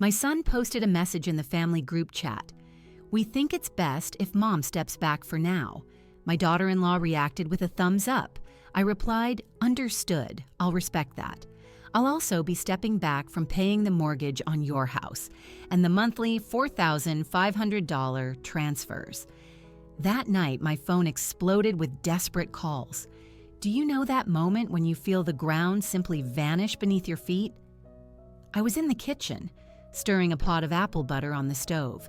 My son posted a message in the family group chat. "We think it's best if mom steps back for now." My daughter-in-law reacted with a thumbs up. I replied, "Understood. I'll respect that. I'll also be stepping back from paying the mortgage on your house and the monthly $4,500 transfers." That night, my phone exploded with desperate calls. Do you know that moment when you feel the ground simply vanish beneath your feet? I was in the kitchen, stirring a pot of apple butter on the stove,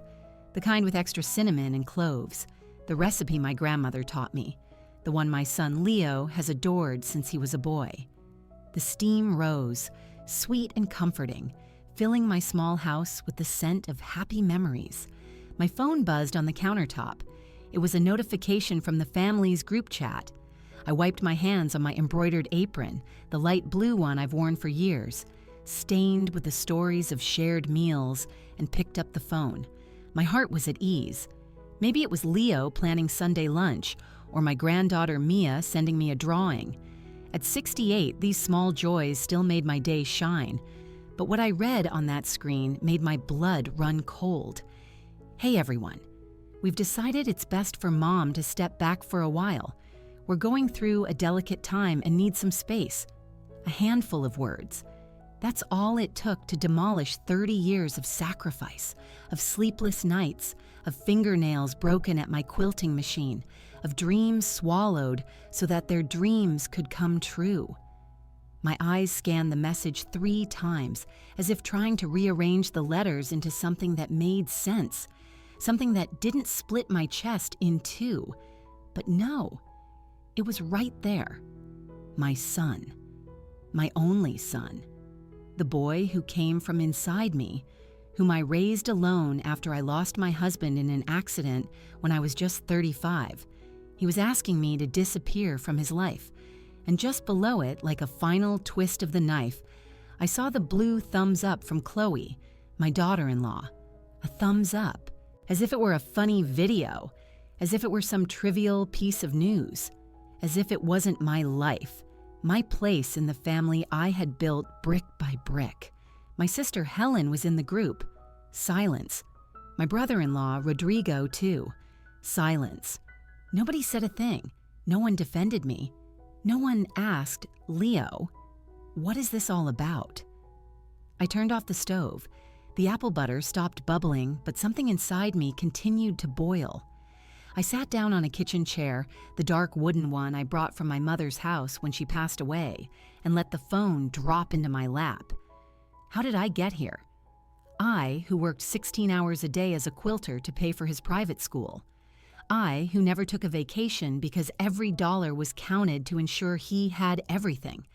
the kind with extra cinnamon and cloves, the recipe my grandmother taught me, the one my son Leo has adored since he was a boy. The steam rose, sweet and comforting, filling my small house with the scent of happy memories. My phone buzzed on the countertop. It was a notification from the family's group chat. I wiped my hands on my embroidered apron, the light blue one I've worn for years, stained with the stories of shared meals, and picked up the phone. My heart was at ease. Maybe it was Leo planning Sunday lunch, or my granddaughter Mia sending me a drawing. At 68, these small joys still made my day shine. But what I read on that screen made my blood run cold. "Hey everyone, we've decided it's best for mom to step back for a while. We're going through a delicate time and need some space." A handful of words. That's all it took to demolish 30 years of sacrifice, of sleepless nights, of fingernails broken at my quilting machine, of dreams swallowed so that their dreams could come true. My eyes scanned the message 3 times, as if trying to rearrange the letters into something that made sense, something that didn't split my chest in two. But no, it was right there. My son. My only son. The boy who came from inside me, whom I raised alone after I lost my husband in an accident when I was just 35. He was asking me to disappear from his life, and just below it, like a final twist of the knife, I saw the blue thumbs up from Chloe, my daughter-in-law. A thumbs up, as if it were a funny video, as if it were some trivial piece of news, as if it wasn't my life, my place in the family I had built brick by brick. My sister Helen was in the group. Silence. My brother-in-law, Rodrigo, too. Silence. Nobody said a thing. No one defended me. No one asked, "Leo, what is this all about?" I turned off the stove. The apple butter stopped bubbling, but something inside me continued to boil. I sat down on a kitchen chair, the dark wooden one I brought from my mother's house when she passed away, and let the phone drop into my lap. How did I get here? I, who worked 16 hours a day as a quilter to pay for his private school. I, who never took a vacation because every dollar was counted to ensure he had everything.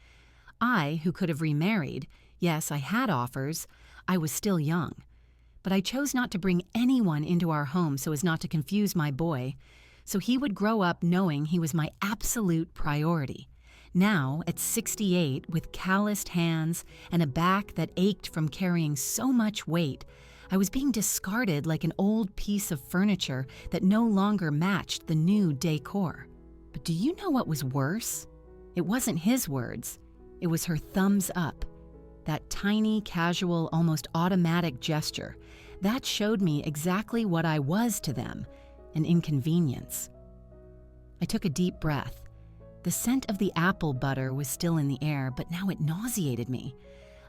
I, who could have remarried. Yes, I had offers. I was still young. But I chose not to bring anyone into our home so as not to confuse my boy, so he would grow up knowing he was my absolute priority. Now, at 68, with calloused hands and a back that ached from carrying so much weight, I was being discarded like an old piece of furniture that no longer matched the new decor. But do you know what was worse? It wasn't his words. It was her thumbs up. That tiny, casual, almost automatic gesture, that showed me exactly what I was to them, an inconvenience. I took a deep breath. The scent of the apple butter was still in the air, but now it nauseated me.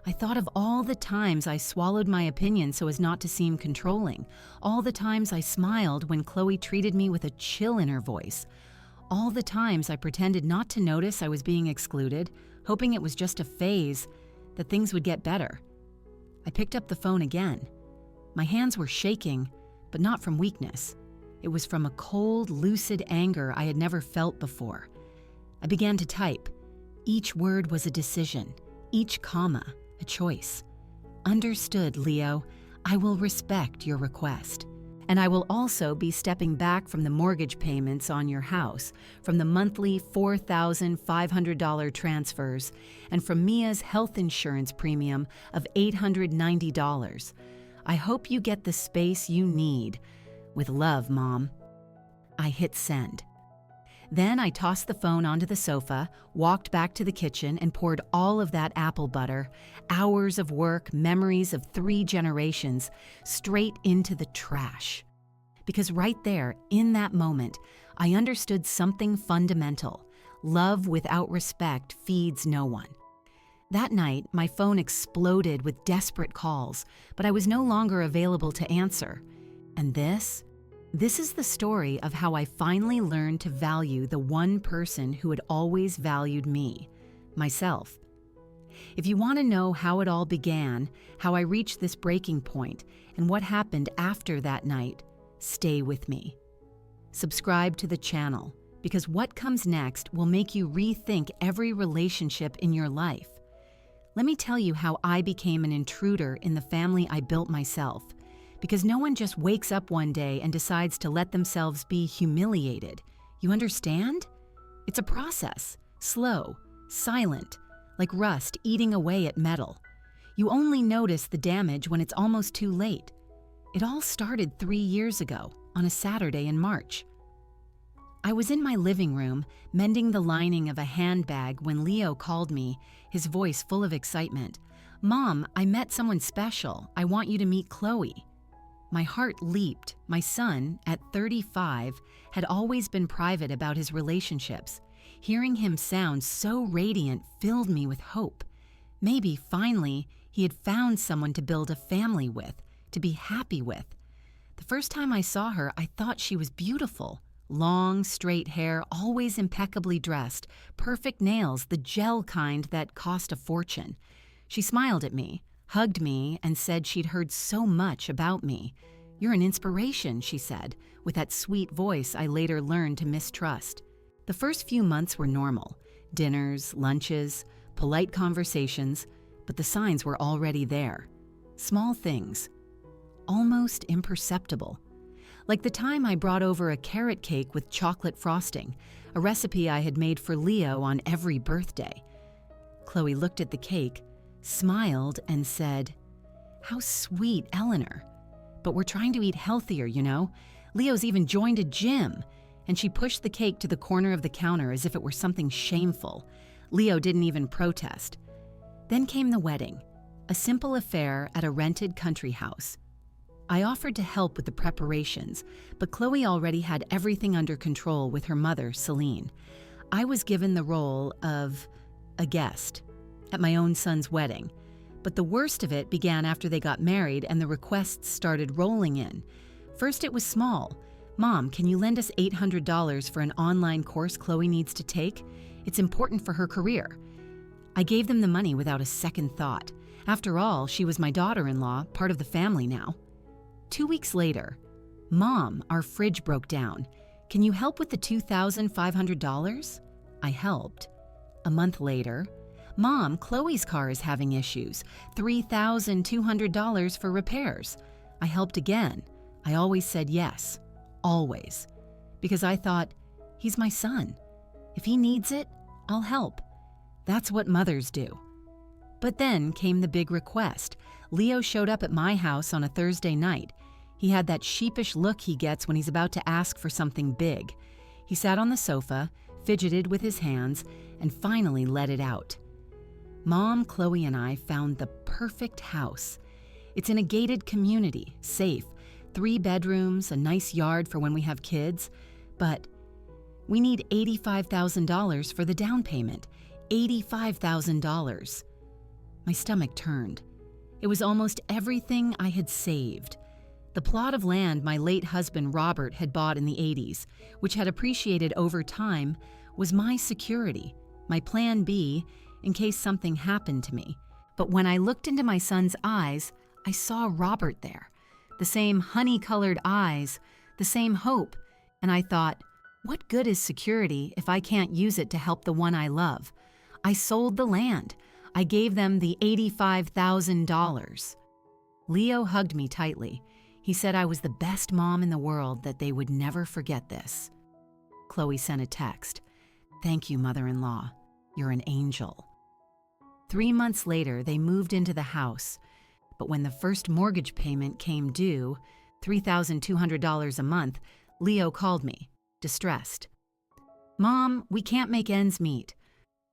I thought of all the times I swallowed my opinion so as not to seem controlling, all the times I smiled when Chloe treated me with a chill in her voice, all the times I pretended not to notice I was being excluded, hoping it was just a phase, that things would get better. I picked up the phone again. My hands were shaking, but not from weakness. It was from a cold, lucid anger I had never felt before. I began to type. Each word was a decision, each comma a choice. "Understood, Leo. I will respect your request. And I will also be stepping back from the mortgage payments on your house, from the monthly $4,500 transfers, and from Mia's health insurance premium of $890. I hope you get the space you need. With love, Mom." I hit send. Then I tossed the phone onto the sofa, walked back to the kitchen, and poured all of that apple butter, hours of work, memories of 3 generations, straight into the trash. Because right there, in that moment, I understood something fundamental. Love without respect feeds no one. That night, my phone exploded with desperate calls, but I was no longer available to answer. And this is the story of how I finally learned to value the one person who had always valued me, myself. If you want to know how it all began, how I reached this breaking point, and what happened after that night, stay with me. Subscribe to the channel, because what comes next will make you rethink every relationship in your life. Let me tell you how I became an intruder in the family I built myself. Because no one just wakes up one day and decides to let themselves be humiliated. You understand? It's a process, slow, silent, like rust eating away at metal. You only notice the damage when it's almost too late. It all started 3 years ago, on a Saturday in March. I was in my living room, mending the lining of a handbag when Leo called me, his voice full of excitement. "Mom, I met someone special. I want you to meet Chloe." My heart leaped. My son, at 35, had always been private about his relationships. Hearing him sound so radiant filled me with hope. Maybe, finally, he had found someone to build a family with, to be happy with. The first time I saw her, I thought she was beautiful. Long, straight hair, always impeccably dressed, perfect nails, the gel kind that cost a fortune. She smiled at me, hugged me, and said she'd heard so much about me. "You're an inspiration," she said, with that sweet voice I later learned to mistrust. The first few months were normal. Dinners, lunches, polite conversations, but the signs were already there. Small things. Almost imperceptible. Like the time I brought over a carrot cake with chocolate frosting, a recipe I had made for Leo on every birthday. Chloe looked at the cake, smiled, and said, "How sweet, Eleanor. But we're trying to eat healthier, you know. Leo's even joined a gym." And she pushed the cake to the corner of the counter as if it were something shameful. Leo didn't even protest. Then came the wedding, a simple affair at a rented country house. I offered to help with the preparations, but Chloe already had everything under control with her mother, Celine. I was given the role of a guest at my own son's wedding. But the worst of it began after they got married and the requests started rolling in. First it was small. "Mom, can you lend us $800 for an online course Chloe needs to take? It's important for her career." I gave them the money without a second thought. After all, she was my daughter-in-law, part of the family now. 2 weeks later, "Mom, our fridge broke down. Can you help with the $2,500? I helped. A month later, "Mom, Chloe's car is having issues. $3,200 for repairs." I helped again. I always said yes. Always. Because I thought, he's my son. If he needs it, I'll help. That's what mothers do. But then came the big request. Leo showed up at my house on a Thursday night. He had that sheepish look he gets when he's about to ask for something big. He sat on the sofa, fidgeted with his hands, and finally let it out. Mom, Chloe, and I found the perfect house. It's in a gated community, safe, 3 bedrooms, a nice yard for when we have kids, but we need $85,000 for the down payment. $85,000. My stomach turned. It was almost everything I had saved. The plot of land my late husband Robert had bought in the 80s, which had appreciated over time, was my security, my plan B, in case something happened to me. But when I looked into my son's eyes, I saw Robert there. The same honey-colored eyes, the same hope, and I thought, what good is security if I can't use it to help the one I love? I sold the land. I gave them the $85,000. Leo hugged me tightly. He said I was the best mom in the world, that they would never forget this. Chloe sent a text. "Thank you, mother-in-law. You're an angel." 3 months later, they moved into the house. But when the first mortgage payment came due, $3,200 a month, Leo called me, distressed. Mom, we can't make ends meet.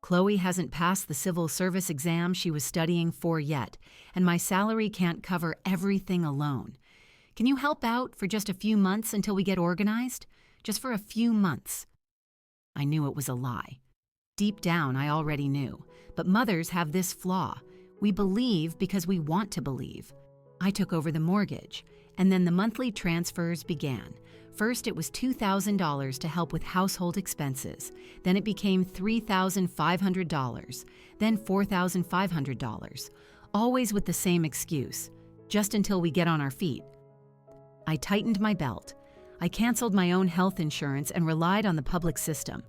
Chloe hasn't passed the civil service exam she was studying for yet, and my salary can't cover everything alone. Can you help out for just a few months until we get organized? Just for a few months. I knew it was a lie. Deep down, I already knew. But mothers have this flaw. We believe because we want to believe. I took over the mortgage, and then the monthly transfers began. First, it was $2,000 to help with household expenses. Then it became $3,500, then $4,500, always with the same excuse, just until we get on our feet. I tightened my belt. I canceled my own health insurance and relied on the public system.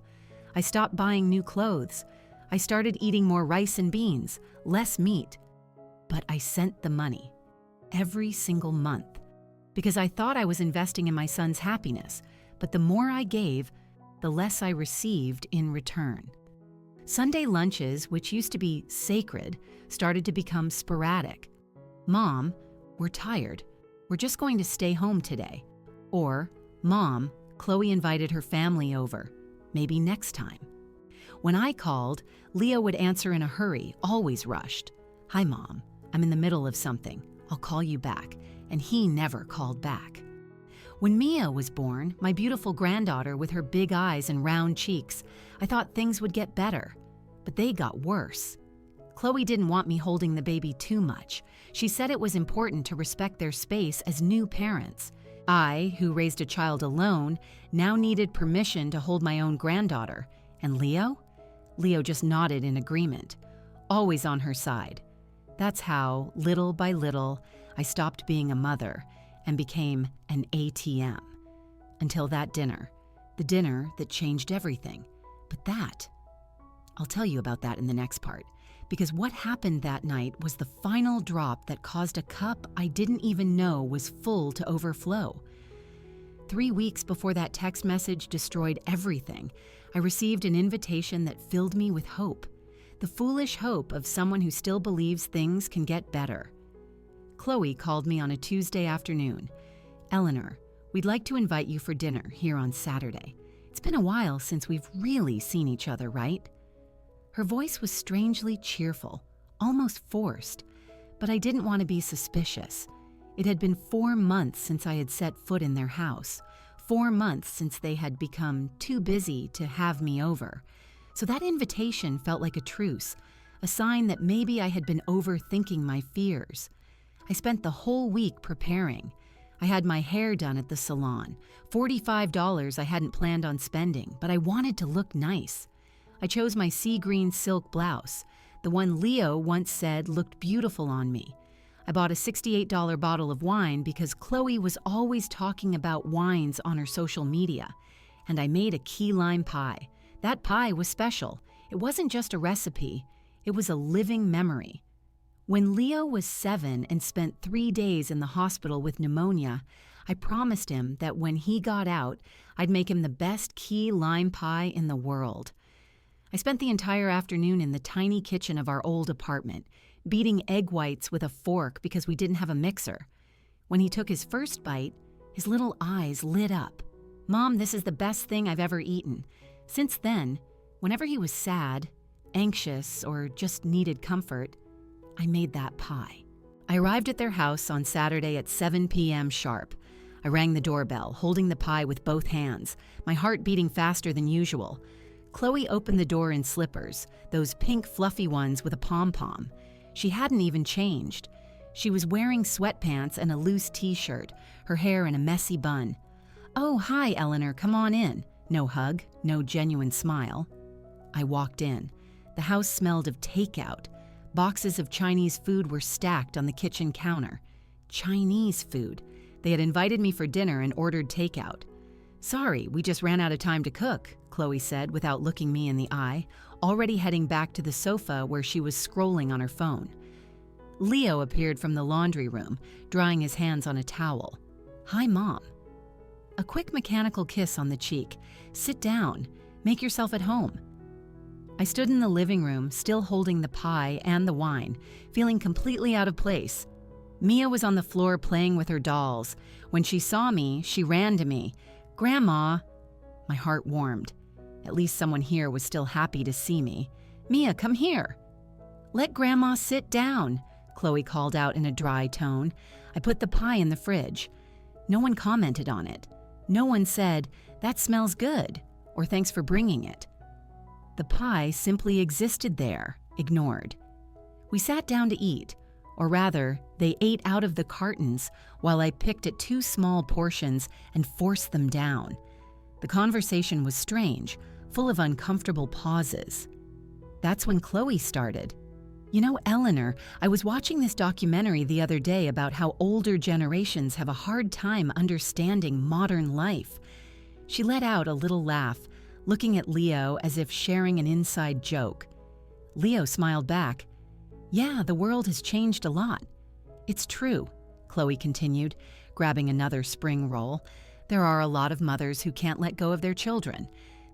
I stopped buying new clothes. I started eating more rice and beans, less meat. But I sent the money, every single month, because I thought I was investing in my son's happiness, but the more I gave, the less I received in return. Sunday lunches, which used to be sacred, started to become sporadic. Mom, we're tired. We're just going to stay home today. Or, Mom, Chloe invited her family over. Maybe next time. When I called, Leo would answer in a hurry, always rushed. Hi, Mom. I'm in the middle of something. I'll call you back. And he never called back. When Mia was born, my beautiful granddaughter with her big eyes and round cheeks, I thought things would get better. But they got worse. Chloe didn't want me holding the baby too much. She said it was important to respect their space as new parents. I, who raised a child alone, now needed permission to hold my own granddaughter. And Leo? Leo just nodded in agreement, always on her side. That's how, little by little, I stopped being a mother and became an ATM. Until that dinner, the dinner that changed everything. But that, I'll tell you about that in the next part, because what happened that night was the final drop that caused a cup I didn't even know was full to overflow. 3 weeks before that text message destroyed everything, I received an invitation that filled me with hope. The foolish hope of someone who still believes things can get better. Chloe called me on a Tuesday afternoon. Eleanor, we'd like to invite you for dinner here on Saturday. It's been a while since we've really seen each other, right? Her voice was strangely cheerful, almost forced, but I didn't want to be suspicious. It had been 4 months since I had set foot in their house, 4 months since they had become too busy to have me over. So that invitation felt like a truce, a sign that maybe I had been overthinking my fears. I spent the whole week preparing. I had my hair done at the salon, $45 I hadn't planned on spending, but I wanted to look nice. I chose my sea green silk blouse, the one Leo once said looked beautiful on me. I bought a $68 bottle of wine because Chloe was always talking about wines on her social media. And I made a key lime pie. That pie was special. It wasn't just a recipe. It was a living memory. When Leo was 7 and spent 3 days in the hospital with pneumonia, I promised him that when he got out, I'd make him the best key lime pie in the world. I spent the entire afternoon in the tiny kitchen of our old apartment, beating egg whites with a fork because we didn't have a mixer. When he took his first bite, his little eyes lit up. Mom, this is the best thing I've ever eaten. Since then, whenever he was sad, anxious, or just needed comfort, I made that pie. I arrived at their house on Saturday at 7 p.m. sharp. I rang the doorbell, holding the pie with both hands, my heart beating faster than usual. Chloe opened the door in slippers, those pink fluffy ones with a pom-pom. She hadn't even changed. She was wearing sweatpants and a loose t-shirt, her hair in a messy bun. "Oh, hi, Eleanor, come on in." No hug, no genuine smile. I walked in. The house smelled of takeout. Boxes of Chinese food were stacked on the kitchen counter. Chinese food. They had invited me for dinner and ordered takeout. "Sorry, we just ran out of time to cook," Chloe said without looking me in the eye, already heading back to the sofa where she was scrolling on her phone. Leo appeared from the laundry room, drying his hands on a towel. "Hi, Mom." A quick mechanical kiss on the cheek. "Sit down. Make yourself at home." I stood in the living room, still holding the pie and the wine, feeling completely out of place. Mia was on the floor playing with her dolls. When she saw me, she ran to me. "Grandma." My heart warmed. At least someone here was still happy to see me. "Mia, come here." "Let Grandma sit down," Chloe called out in a dry tone. I put the pie in the fridge. No one commented on it. No one said, "That smells good," or "Thanks for bringing it." The pie simply existed there, ignored. We sat down to eat, or rather, they ate out of the cartons while I picked at 2 small portions and forced them down. The conversation was strange, full of uncomfortable pauses. That's when Chloe started. "You know, Eleanor, I was watching this documentary the other day about how older generations have a hard time understanding modern life." She let out a little laugh, looking at Leo as if sharing an inside joke. Leo smiled back. "Yeah, the world has changed a lot." "It's true," Chloe continued, grabbing another spring roll. "There are a lot of mothers who can't let go of their children.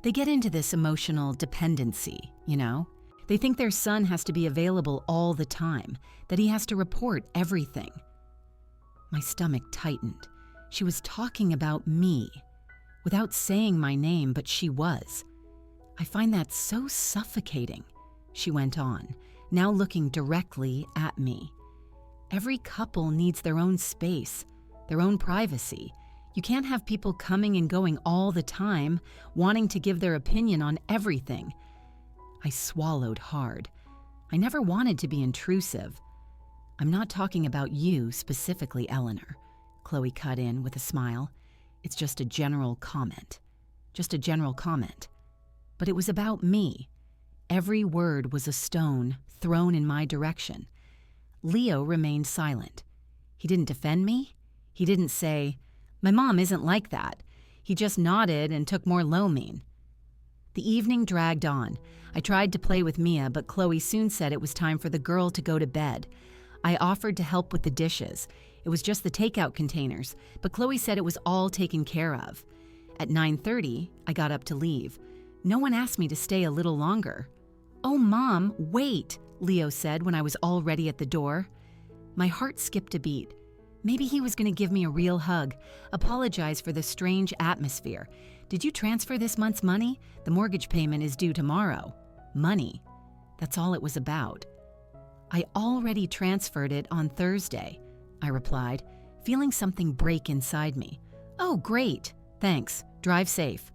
They get into this emotional dependency, you know? They think their son has to be available all the time, that he has to report everything." My stomach tightened. She was talking about me. Without saying my name, but she was. "I find that so suffocating," she went on, now looking directly at me. "Every couple needs their own space, their own privacy. You can't have people coming and going all the time, wanting to give their opinion on everything." I swallowed hard. I never wanted to be intrusive. "I'm not talking about you specifically, Eleanor," Chloe cut in with a smile. "It's just a general comment. Just a general comment. But it was about me. Every word was a stone thrown in my direction." Leo remained silent. He didn't defend me. He didn't say, "My mom isn't like that." He just nodded and took more Lo-Mein. The evening dragged on. I tried to play with Mia, but Chloe soon said it was time for the girl to go to bed. I offered to help with the dishes. It was just the takeout containers, but Chloe said it was all taken care of. At 9:30, I got up to leave. No one asked me to stay a little longer. "Oh, Mom, wait," Leo said when I was already at the door. My heart skipped a beat. Maybe he was going to give me a real hug, apologize for the strange atmosphere. "Did you transfer this month's money? The mortgage payment is due tomorrow." Money. That's all it was about. "I already transferred it on Thursday," I replied, feeling something break inside me. "Oh, great. Thanks. Drive safe."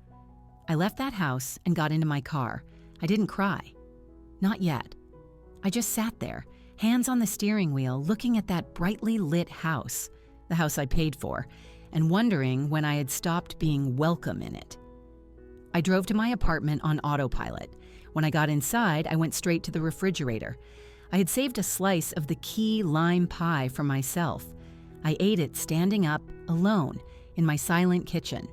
I left that house and got into my car. I didn't cry. Not yet. I just sat there, hands on the steering wheel, looking at that brightly lit house, the house I paid for, and wondering when I had stopped being welcome in it. I drove to my apartment on autopilot. When I got inside, I went straight to the refrigerator. I had saved a slice of the key lime pie for myself. I ate it standing up, alone, in my silent kitchen.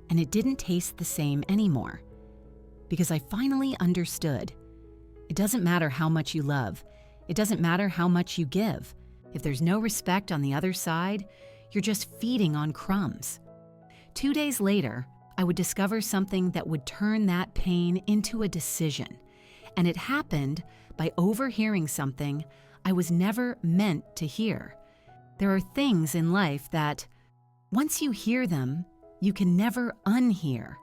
And it didn't taste the same anymore. Because I finally understood. It doesn't matter how much you love. It doesn't matter how much you give. If there's no respect on the other side, you're just feeding on crumbs. 2 days later, I would discover something that would turn that pain into a decision. And it happened by overhearing something I was never meant to hear. There are things in life that, once you hear them, you can never unhear.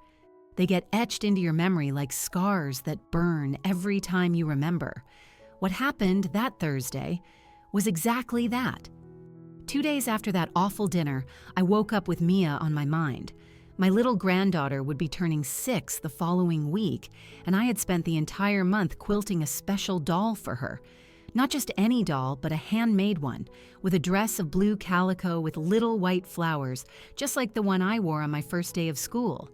They get etched into your memory like scars that burn every time you remember. What happened that Thursday was exactly that. 2 days after that awful dinner, I woke up with Mia on my mind. My little granddaughter would be turning 6 the following week, and I had spent the entire month quilting a special doll for her. Not just any doll, but a handmade one, with a dress of blue calico with little white flowers, just like the one I wore on my first day of school.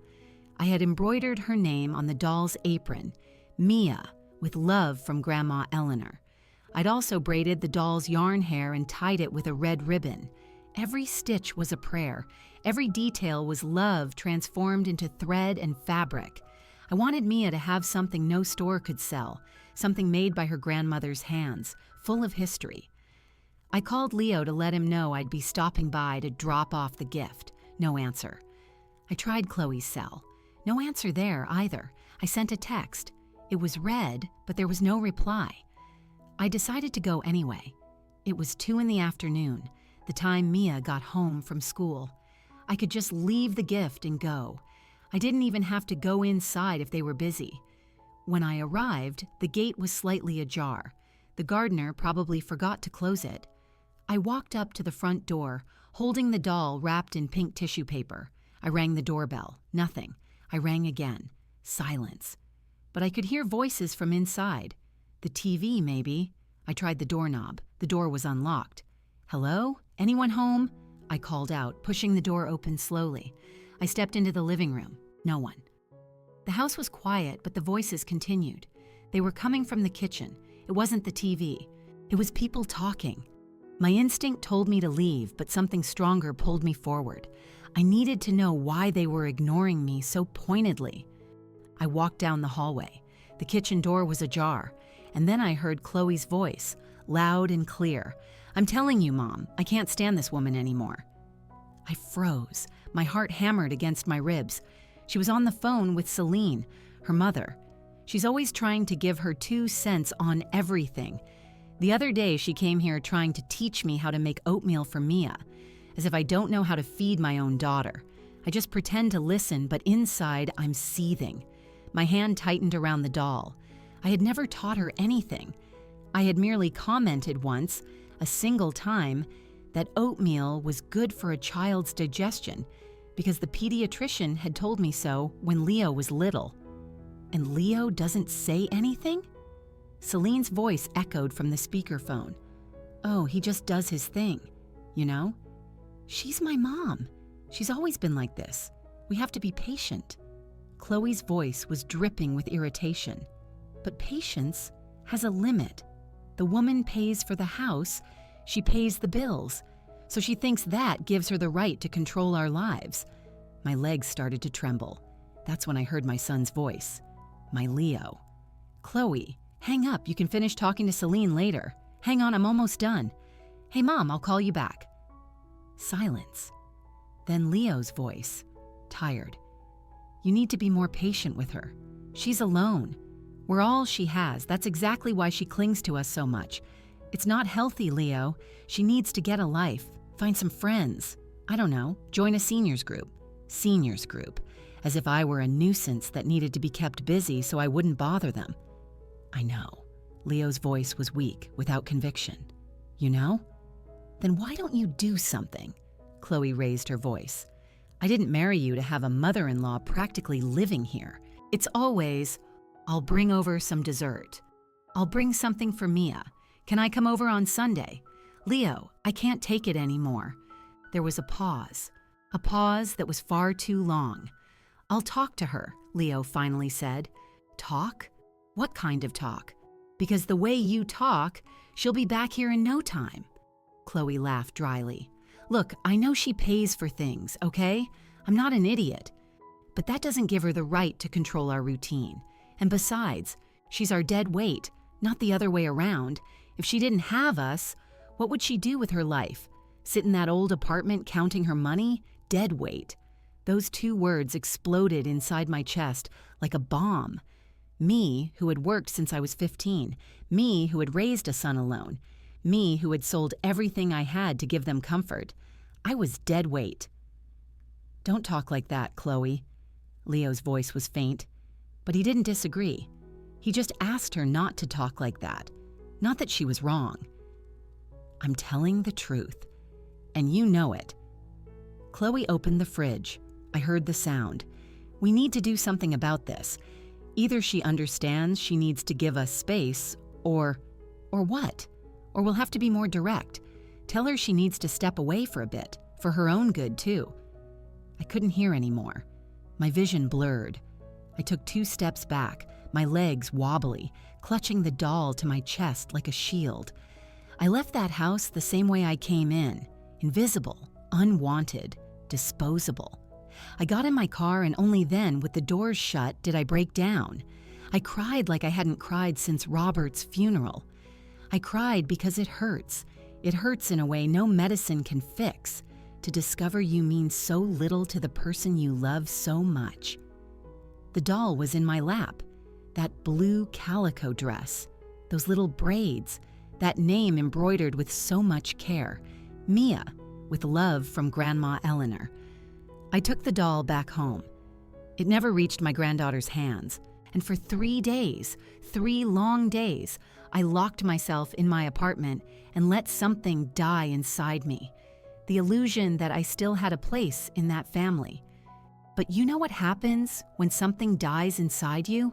I had embroidered her name on the doll's apron, Mia, with love from Grandma Eleanor. I'd also braided the doll's yarn hair and tied it with a red ribbon. Every stitch was a prayer. Every detail was love transformed into thread and fabric. I wanted Mia to have something no store could sell, something made by her grandmother's hands, full of history. I called Leo to let him know I'd be stopping by to drop off the gift. No answer. I tried Chloe's cell. No answer there either. I sent a text. It was read, but there was no reply. I decided to go anyway. It was 2 p.m, the time Mia got home from school. I could just leave the gift and go. I didn't even have to go inside if they were busy. When I arrived, the gate was slightly ajar. The gardener probably forgot to close it. I walked up to the front door, holding the doll wrapped in pink tissue paper. I rang the doorbell. Nothing. I rang again. Silence. But I could hear voices from inside. The TV, maybe. I tried the doorknob. The door was unlocked. "Hello? Anyone home?" I called out, pushing the door open slowly. I stepped into the living room. No one. The house was quiet, but the voices continued. They were coming from the kitchen. It wasn't the TV. It was people talking. My instinct told me to leave, but something stronger pulled me forward. I needed to know why they were ignoring me so pointedly. I walked down the hallway. The kitchen door was ajar, and then I heard Chloe's voice, loud and clear. "I'm telling you, Mom, I can't stand this woman anymore." I froze. My heart hammered against my ribs. She was on the phone with Celine, her mother. She's always trying to give her 2 cents on everything. The other day, she came here trying to teach me how to make oatmeal for Mia, as if I don't know how to feed my own daughter. I just pretend to listen, but inside, I'm seething. My hand tightened around the doll. I had never taught her anything. I had merely commented once, a single time, that oatmeal was good for a child's digestion because the pediatrician had told me so when Leo was little. And Leo doesn't say anything? Celine's voice echoed from the speakerphone. "Oh, he just does his thing, you know? She's my mom. She's always been like this. We have to be patient." Chloe's voice was dripping with irritation. But patience has a limit. The woman pays for the house, she pays the bills, so she thinks that gives her the right to control our lives. My legs started to tremble. That's when I heard my son's voice. My Leo. "Chloe, hang up. You can finish talking to Celine later. Hang on, I'm almost done. Hey, Mom, I'll call you back." Silence. Then Leo's voice, tired. "You need to be more patient with her. She's alone. We're all she has. That's exactly why she clings to us so much. It's not healthy, Leo. She needs to get a life, find some friends. I don't know, join a seniors group. Seniors group. As if I were a nuisance that needed to be kept busy so I wouldn't bother them." "I know." Leo's voice was weak, without conviction. "You know? Then why don't you do something?" Chloe raised her voice. "I didn't marry you to have a mother-in-law practically living here. It's always, 'I'll bring over some dessert. I'll bring something for Mia. Can I come over on Sunday? Leo, I can't take it anymore." There was a pause that was far too long. "I'll talk to her," Leo finally said. "Talk? What kind of talk? Because the way you talk, she'll be back here in no time." Chloe laughed dryly. "Look, I know she pays for things, okay? I'm not an idiot. But that doesn't give her the right to control our routine. And besides, she's our dead weight, not the other way around. If she didn't have us, what would she do with her life? Sit in that old apartment counting her money? Dead weight." Those 2 words exploded inside my chest like a bomb. Me, who had worked since I was 15. Me, who had raised a son alone. Me, who had sold everything I had to give them comfort. I was dead weight. "Don't talk like that, Chloe." Leo's voice was faint, but he didn't disagree. He just asked her not to talk like that. Not that she was wrong. "I'm telling the truth, and you know it." Chloe opened the fridge. I heard the sound. "We need to do something about this. Either she understands she needs to give us space, or what? Or we'll have to be more direct. Tell her she needs to step away for a bit, for her own good too." I couldn't hear anymore. My vision blurred. I took 2 steps back, my legs wobbly, clutching the doll to my chest like a shield. I left that house the same way I came in, invisible, unwanted, disposable. I got in my car, and only then, with the doors shut, did I break down. I cried like I hadn't cried since Robert's funeral. I cried because it hurts. It hurts in a way no medicine can fix, to discover you mean so little to the person you love so much. The doll was in my lap. That blue calico dress, those little braids, that name embroidered with so much care, Mia, with love from Grandma Eleanor. I took the doll back home. It never reached my granddaughter's hands. And for 3 days, 3 long days, I locked myself in my apartment and let something die inside me. The illusion that I still had a place in that family. But you know what happens when something dies inside you?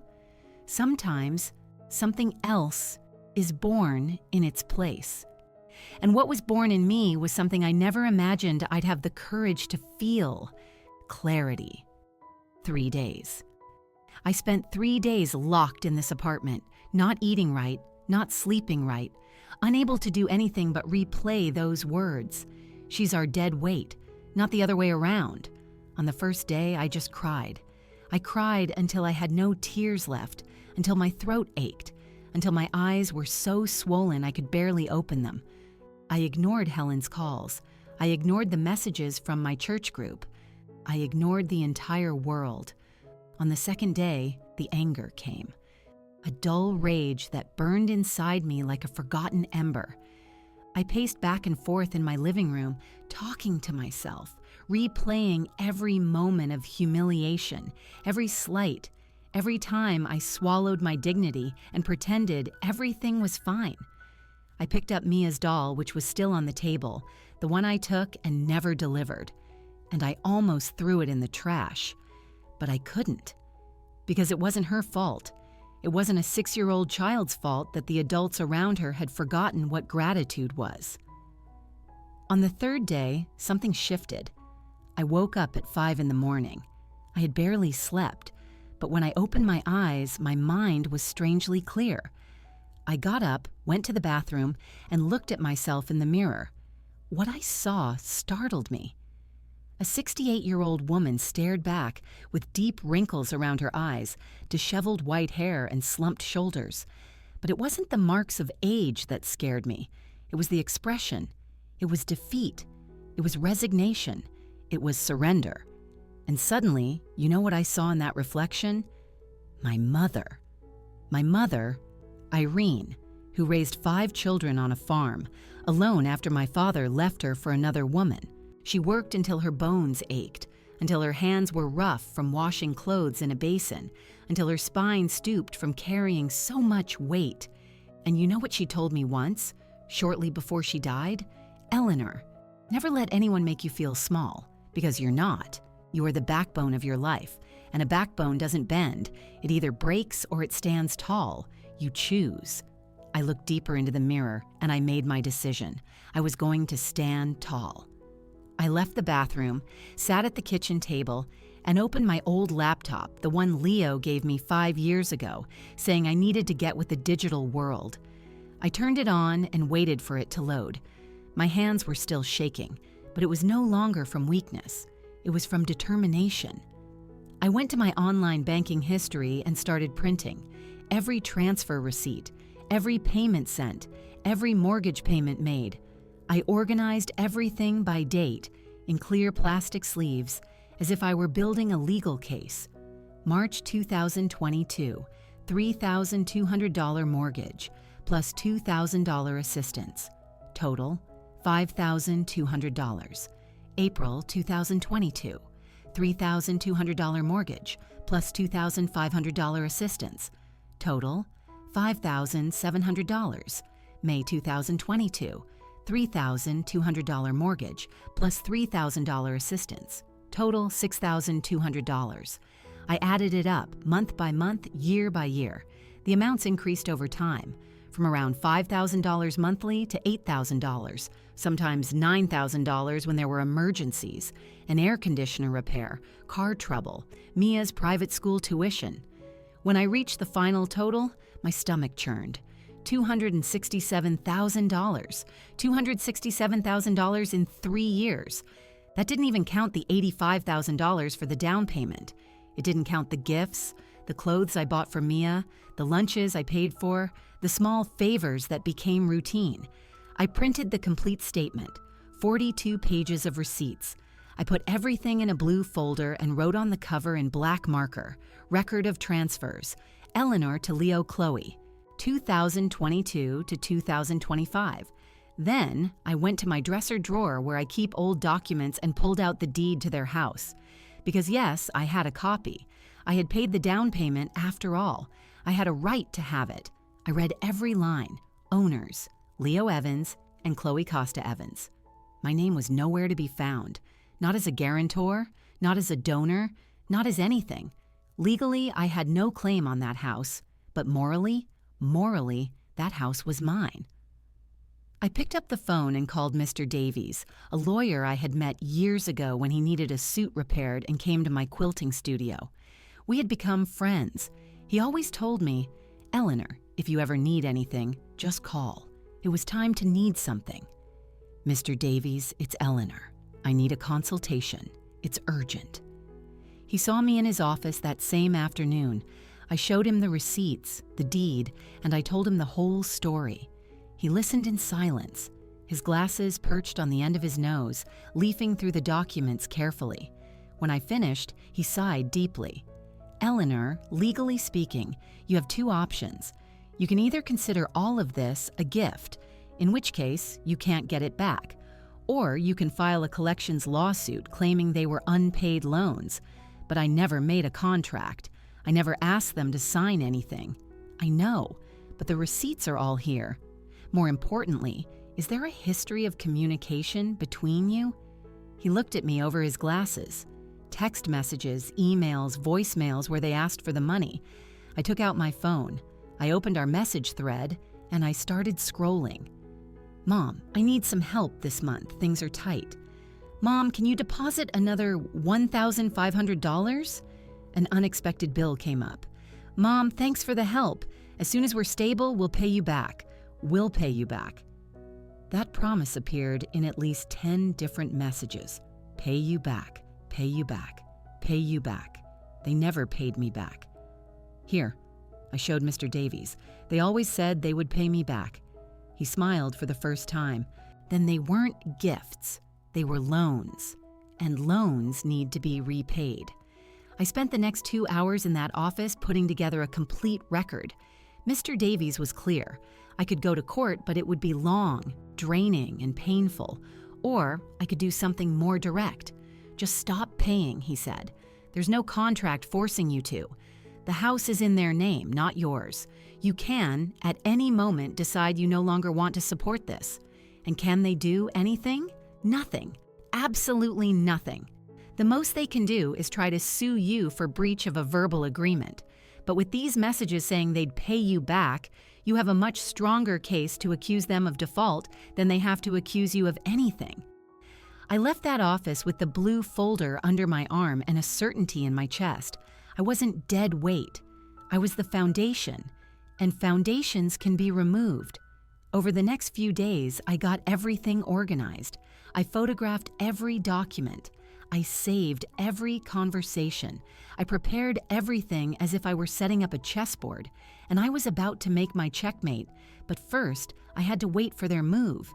Sometimes something else is born in its place. And what was born in me was something I never imagined I'd have the courage to feel: clarity. 3 days. I spent 3 days locked in this apartment, not eating right, not sleeping right, unable to do anything but replay those words. She's our dead weight, not the other way around. On the first day, I just cried. I cried until I had no tears left, until my throat ached, until my eyes were so swollen I could barely open them. I ignored Helen's calls. I ignored the messages from my church group. I ignored the entire world. On the second day, the anger came. A dull rage that burned inside me like a forgotten ember. I paced back and forth in my living room, talking to myself, replaying every moment of humiliation, every slight, every time I swallowed my dignity and pretended everything was fine. I picked up Mia's doll, which was still on the table, the one I took and never delivered, and I almost threw it in the trash. But I couldn't, because it wasn't her fault. It wasn't a 6-year-old child's fault that the adults around her had forgotten what gratitude was. On the third day, something shifted. I woke up at 5 in the morning. I had barely slept, but when I opened my eyes, my mind was strangely clear. I got up, went to the bathroom, and looked at myself in the mirror. What I saw startled me. A 68-year-old woman stared back with deep wrinkles around her eyes, disheveled white hair, and slumped shoulders. But it wasn't the marks of age that scared me. It was the expression. It was defeat. It was resignation. It was surrender. And suddenly, you know what I saw in that reflection? My mother. My mother, Irene, who raised 5 children on a farm, alone after my father left her for another woman. She worked until her bones ached, until her hands were rough from washing clothes in a basin, until her spine stooped from carrying so much weight. And you know what she told me once, shortly before she died? Eleanor, never let anyone make you feel small, because you're not. You are the backbone of your life, and a backbone doesn't bend. It either breaks or it stands tall. You choose. I looked deeper into the mirror, and I made my decision. I was going to stand tall. I left the bathroom, sat at the kitchen table, and opened my old laptop, the one Leo gave me 5 years ago, saying I needed to get with the digital world. I turned it on and waited for it to load. My hands were still shaking, but it was no longer from weakness. It was from determination. I went to my online banking history and started printing. Every transfer receipt, every payment sent, every mortgage payment made. I organized everything by date in clear plastic sleeves, as if I were building a legal case. March 2022, $3,200 mortgage, plus $2,000 assistance. Total, $5,200. April 2022, $3,200 mortgage, plus $2,500 assistance. Total, $5,700. May 2022, $3,200 mortgage, plus $3,000 assistance. Total, $6,200. I added it up, month by month, year by year. The amounts increased over time, from around $5,000 monthly to $8,000, sometimes $9,000 when there were emergencies, an air conditioner repair, car trouble, Mia's private school tuition. When I reached the final total, my stomach churned. $267,000. $267,000 in 3 years. That didn't even count the $85,000 for the down payment. It didn't count the gifts, the clothes I bought for Mia, the lunches I paid for, the small favors that became routine. I printed the complete statement, 42 pages of receipts. I put everything in a blue folder and wrote on the cover in black marker, record of transfers, Eleanor to Leo Chloe, 2022 to 2025. Then I went to my dresser drawer where I keep old documents and pulled out the deed to their house. Because yes, I had a copy. I had paid the down payment after all. I had a right to have it. I read every line. Owners, Leo Evans and Chloe Costa Evans. My name was nowhere to be found. Not as a guarantor, not as a donor, not as anything. Legally, I had no claim on that house, but morally, that house was mine. I picked up the phone and called Mr. Davies, a lawyer I had met years ago when he needed a suit repaired and came to my quilting studio. We had become friends. He always told me, "Eleanor, if you ever need anything, just call. It was time to need something." "Mr. Davies, it's Eleanor. I need a consultation. It's urgent." He saw me in his office that same afternoon. I showed him the receipts, the deed, and I told him the whole story. He listened in silence, his glasses perched on the end of his nose, leafing through the documents carefully. When I finished, he sighed deeply. "Eleanor, legally speaking, you have two options. You can either consider all of this a gift, in which case you can't get it back, or you can file a collections lawsuit claiming they were unpaid loans. But I never made a contract. I never asked them to sign anything. I know, but the receipts are all here. More importantly, is there a history of communication between you?" He looked at me over his glasses. Text messages, emails, voicemails where they asked for the money. I took out my phone. I opened our message thread, and I started scrolling. "Mom, I need some help this month. Things are tight." "Mom, can you deposit another $1,500? An unexpected bill came up. "Mom, thanks for the help. As soon as we're stable, we'll pay you back. We'll pay you back." That promise appeared in at least 10 different messages. Pay you back, pay you back, pay you back. They never paid me back. "Here," I showed Mr. Davies. "They always said they would pay me back." He smiled for the first time. "Then they weren't gifts. They were loans. And loans need to be repaid." I spent the next 2 hours in that office putting together a complete record. Mr. Davies was clear. I could go to court, but it would be long, draining, and painful. Or I could do something more direct. "Just stop paying," he said. "There's no contract forcing you to. The house is in their name, not yours. You can, at any moment, decide you no longer want to support this. And can they do anything? Nothing. Absolutely nothing. The most they can do is try to sue you for breach of a verbal agreement. But with these messages saying they'd pay you back, you have a much stronger case to accuse them of default than they have to accuse you of anything." I left that office with the blue folder under my arm and a certainty in my chest. I wasn't dead weight. I was the foundation, and foundations can be removed. Over the next few days, I got everything organized. I photographed every document. I saved every conversation. I prepared everything as if I were setting up a chessboard, and I was about to make my checkmate, but first I had to wait for their move,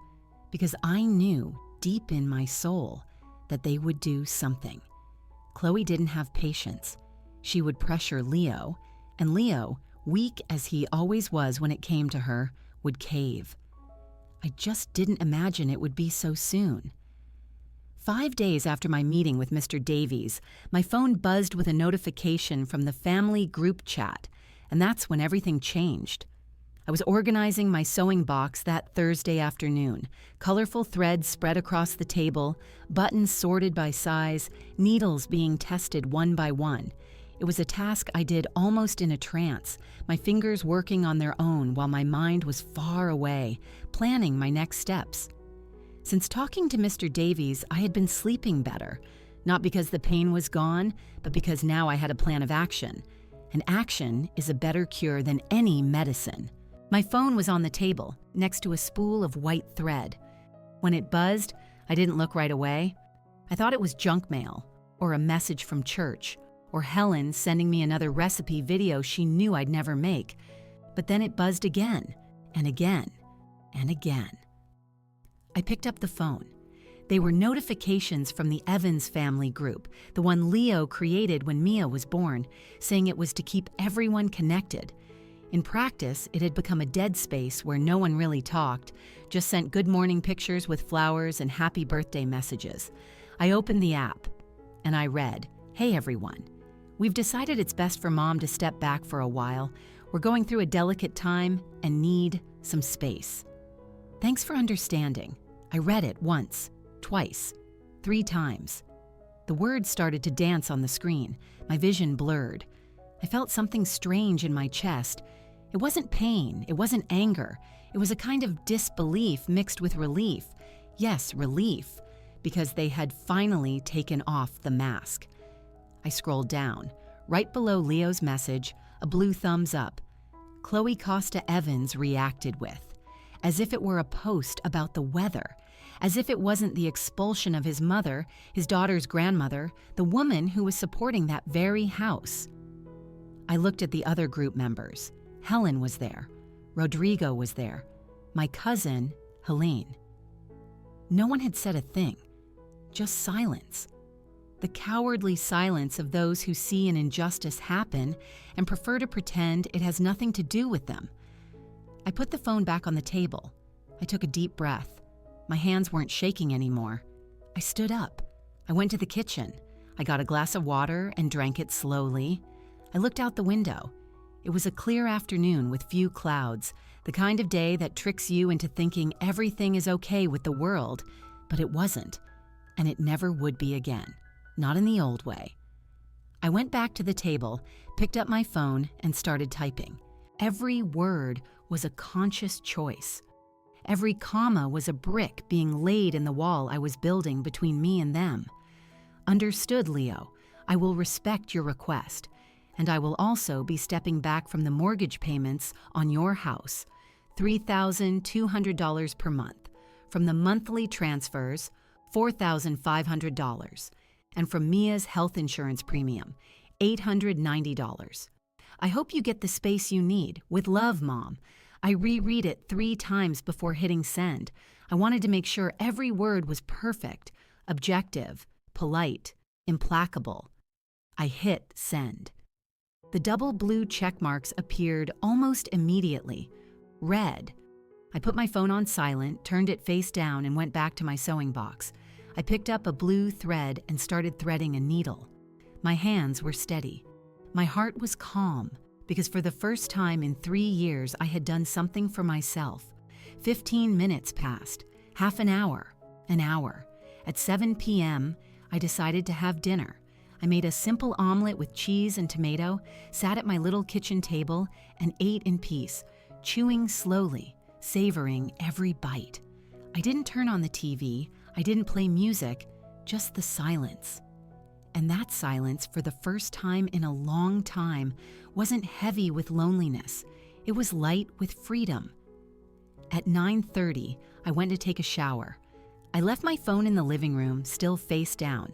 because I knew deep in my soul that they would do something. Chloe didn't have patience. She would pressure Leo, and Leo, weak as he always was when it came to her, would cave. I just didn't imagine it would be so soon. 5 days after my meeting with Mr. Davies, my phone buzzed with a notification from the family group chat, and that's when everything changed. I was organizing my sewing box that Thursday afternoon, colorful threads spread across the table, buttons sorted by size, needles being tested one by one. It was a task I did almost in a trance, my fingers working on their own while my mind was far away, planning my next steps. Since talking to Mr. Davies, I had been sleeping better, not because the pain was gone, but because now I had a plan of action. And action is a better cure than any medicine. My phone was on the table, next to a spool of white thread. When it buzzed, I didn't look right away. I thought it was junk mail, or a message from church, or Helen sending me another recipe video she knew I'd never make. But then it buzzed again, and again, and again. I picked up the phone. They were notifications from the Evans family group, the one Leo created when Mia was born, saying it was to keep everyone connected. In practice, it had become a dead space where no one really talked, just sent good morning pictures with flowers and happy birthday messages. I opened the app, and I read, Hey everyone. We've decided it's best for Mom to step back for a while. We're going through a delicate time and need some space. Thanks for understanding. I read it once, twice, 3 times. The words started to dance on the screen. My vision blurred. I felt something strange in my chest. It wasn't pain, it wasn't anger. It was a kind of disbelief mixed with relief. Yes, relief, because they had finally taken off the mask. I scrolled down. Right below Leo's message, a blue thumbs up. Chloe Costa Evans reacted with, as if it were a post about the weather, as if it wasn't the expulsion of his mother, his daughter's grandmother, the woman who was supporting that very house. I looked at the other group members. Helen was there. Rodrigo was there. My cousin, Helene. No one had said a thing, just silence. The cowardly silence of those who see an injustice happen and prefer to pretend it has nothing to do with them. I put the phone back on the table. I took a deep breath. My hands weren't shaking anymore. I stood up. I went to the kitchen. I got a glass of water and drank it slowly. I looked out the window. It was a clear afternoon with few clouds, the kind of day that tricks you into thinking everything is okay with the world, but it wasn't, and it never would be again. Not in the old way. I went back to the table, picked up my phone, and started typing. Every word was a conscious choice. Every comma was a brick being laid in the wall I was building between me and them. Understood, Leo. I will respect your request, and I will also be stepping back from the mortgage payments on your house, $3,200 per month, from the monthly transfers, $4,500, and from Mia's health insurance premium, $890. I hope you get the space you need. With love, Mom. I reread it 3 times before hitting send. I wanted to make sure every word was perfect, objective, polite, implacable. I hit send. The double blue check marks appeared almost immediately. Red. I put my phone on silent, turned it face down, and went back to my sewing box. I picked up a blue thread and started threading a needle. My hands were steady. My heart was calm, because for the first time in 3 years I had done something for myself. 15 minutes passed, half an hour. At 7 p.m., I decided to have dinner. I made a simple omelet with cheese and tomato, sat at my little kitchen table, and ate in peace, chewing slowly, savoring every bite. I didn't turn on the TV. I didn't play music, just the silence. And that silence, for the first time in a long time, wasn't heavy with loneliness. It was light with freedom. At 9:30, I went to take a shower. I left my phone in the living room, still face down.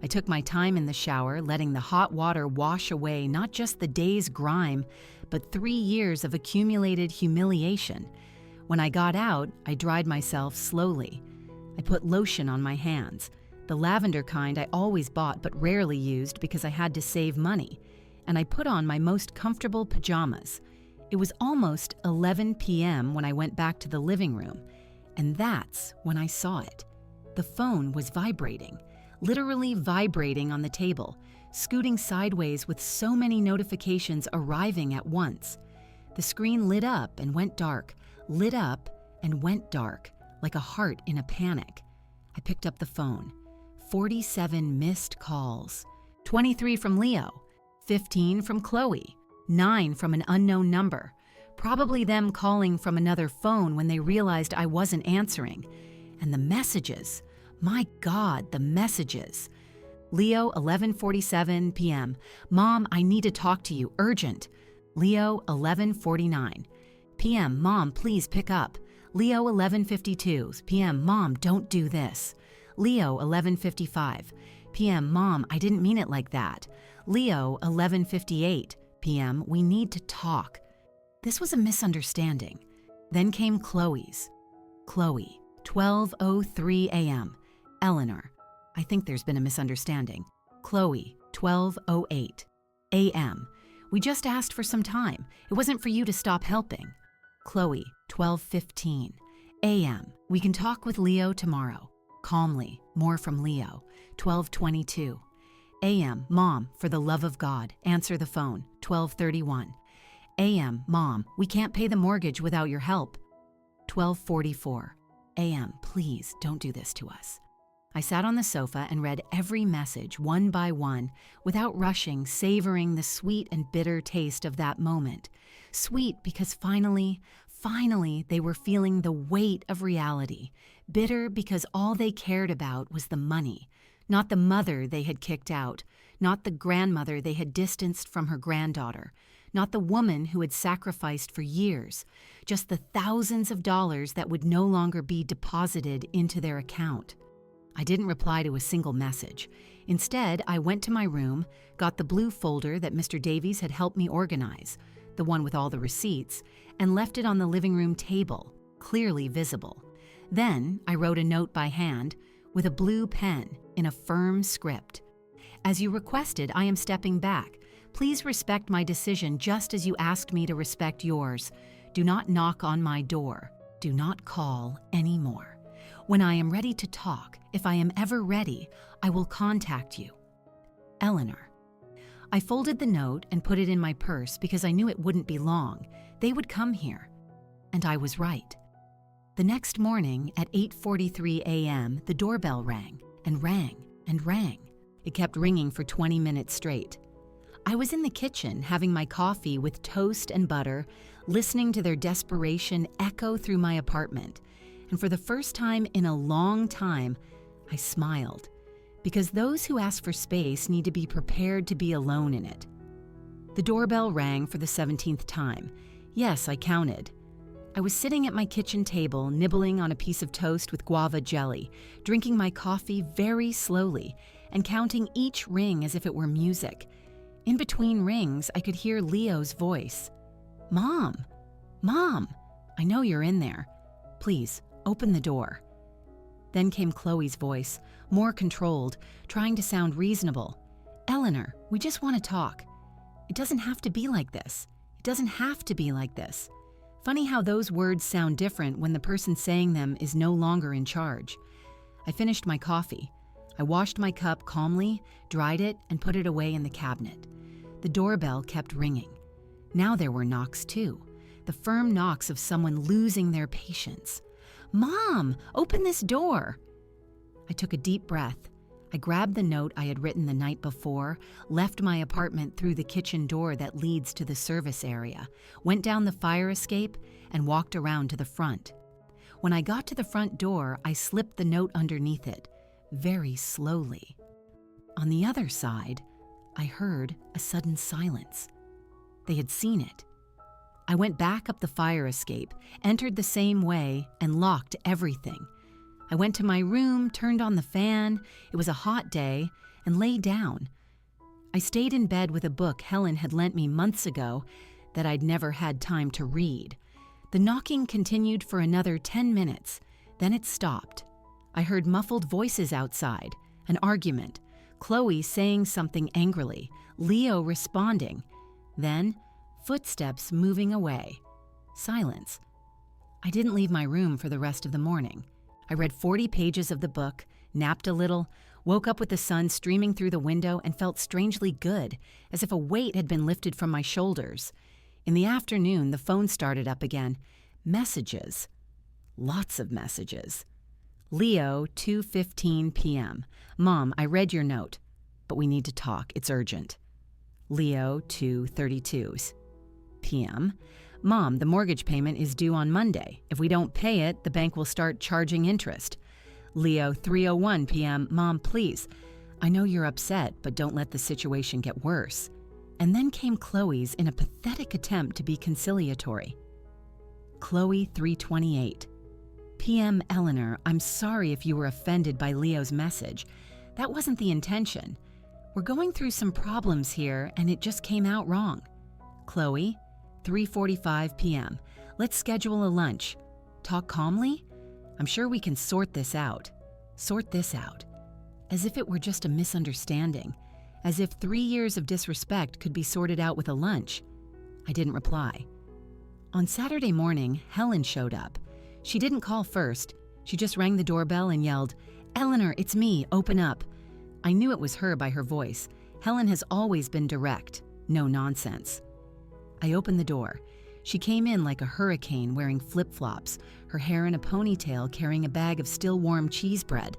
I took my time in the shower, letting the hot water wash away not just the day's grime, but 3 years of accumulated humiliation. When I got out, I dried myself slowly. I put lotion on my hands, the lavender kind I always bought but rarely used because I had to save money, and I put on my most comfortable pajamas. It was almost 11 p.m. when I went back to the living room, and that's when I saw it. The phone was vibrating, literally vibrating on the table, scooting sideways with so many notifications arriving at once. The screen lit up and went dark, lit up and went dark, like a heart in a panic. I picked up the phone. 47 missed calls. 23 from Leo. 15 from Chloe. 9 from an unknown number. Probably them calling from another phone when they realized I wasn't answering. And the messages. My God, the messages. Leo, 11:47 p.m. Mom, I need to talk to you. Urgent. Leo, 11:49 p.m. Mom, please pick up. Leo, 11:52 p.m. Mom, don't do this. Leo, 11:55 p.m. Mom, I didn't mean it like that. Leo, 11:58 p.m. We need to talk. This was a misunderstanding. Then came Chloe's. Chloe, 12:03 a.m. Eleanor, I think there's been a misunderstanding. Chloe, 12:08 a.m. We just asked for some time. It wasn't for you to stop helping. Chloe, 12:15 a.m. We can talk with Leo tomorrow. Calmly, more from Leo, 12:22 AM, Mom, for the love of God, answer the phone, 12:31. AM, Mom, we can't pay the mortgage without your help. 12:44. AM, please don't do this to us. I sat on the sofa and read every message one by one, without rushing, savoring the sweet and bitter taste of that moment. Sweet because finally, they were feeling the weight of reality. Bitter because all they cared about was the money, not the mother they had kicked out, not the grandmother they had distanced from her granddaughter, not the woman who had sacrificed for years, just the thousands of dollars that would no longer be deposited into their account. I didn't reply to a single message. Instead, I went to my room, got the blue folder that Mr. Davies had helped me organize, the one with all the receipts, and left it on the living room table, clearly visible. Then I wrote a note by hand with a blue pen in a firm script. As you requested, I am stepping back. Please respect my decision just as you asked me to respect yours. Do not knock on my door. Do not call anymore. When I am ready to talk, if I am ever ready, I will contact you. Eleanor. I folded the note and put it in my purse because I knew it wouldn't be long. They would come here. And I was right. The next morning at 8:43 a.m., the doorbell rang and rang and rang. It kept ringing for 20 minutes straight. I was in the kitchen having my coffee with toast and butter, listening to their desperation echo through my apartment. And for the first time in a long time, I smiled, because those who ask for space need to be prepared to be alone in it. The doorbell rang for the 17th time. Yes, I counted. I was sitting at my kitchen table, nibbling on a piece of toast with guava jelly, drinking my coffee very slowly, and counting each ring as if it were music. In between rings, I could hear Leo's voice. Mom, I know you're in there. Please, open the door. Then came Chloe's voice, more controlled, trying to sound reasonable. Eleanor, we just want to talk. It doesn't have to be like this. It doesn't have to be like this. Funny how those words sound different when the person saying them is no longer in charge. I finished my coffee. I washed my cup calmly, dried it, and put it away in the cabinet. The doorbell kept ringing. Now there were knocks too, the firm knocks of someone losing their patience. Mom, open this door. I took a deep breath. I grabbed the note I had written the night before, left my apartment through the kitchen door that leads to the service area, went down the fire escape, and walked around to the front. When I got to the front door, I slipped the note underneath it, very slowly. On the other side, I heard a sudden silence. They had seen it. I went back up the fire escape, entered the same way, and locked everything. I went to my room, turned on the fan, it was a hot day, and lay down. I stayed in bed with a book Helen had lent me months ago that I'd never had time to read. The knocking continued for another 10 minutes, then it stopped. I heard muffled voices outside, an argument, Chloe saying something angrily, Leo responding. Then, footsteps moving away. Silence. I didn't leave my room for the rest of the morning. I read 40 pages of the book, napped a little, woke up with the sun streaming through the window and felt strangely good, as if a weight had been lifted from my shoulders. In the afternoon, the phone started up again. Messages. Lots of messages. Leo, 2:15 p.m. Mom, I read your note, but we need to talk. It's urgent. Leo, 2:32 p.m. Mom, the mortgage payment is due on Monday. If we don't pay it, the bank will start charging interest. Leo, 3:01 p.m. Mom, please. I know you're upset, but don't let the situation get worse. And then came Chloe's in a pathetic attempt to be conciliatory. Chloe, 3:28 p.m. Eleanor, I'm sorry if you were offended by Leo's message. That wasn't the intention. We're going through some problems here, and it just came out wrong. Chloe, 3:45 p.m. Let's schedule a lunch. Talk calmly? I'm sure we can sort this out. Sort this out. As if it were just a misunderstanding. As if 3 years of disrespect could be sorted out with a lunch. I didn't reply. On Saturday morning, Helen showed up. She didn't call first. She just rang the doorbell and yelled, Eleanor, it's me, open up. I knew it was her by her voice. Helen has always been direct, no nonsense. I opened the door. She came in like a hurricane wearing flip-flops, her hair in a ponytail, carrying a bag of still warm cheese bread.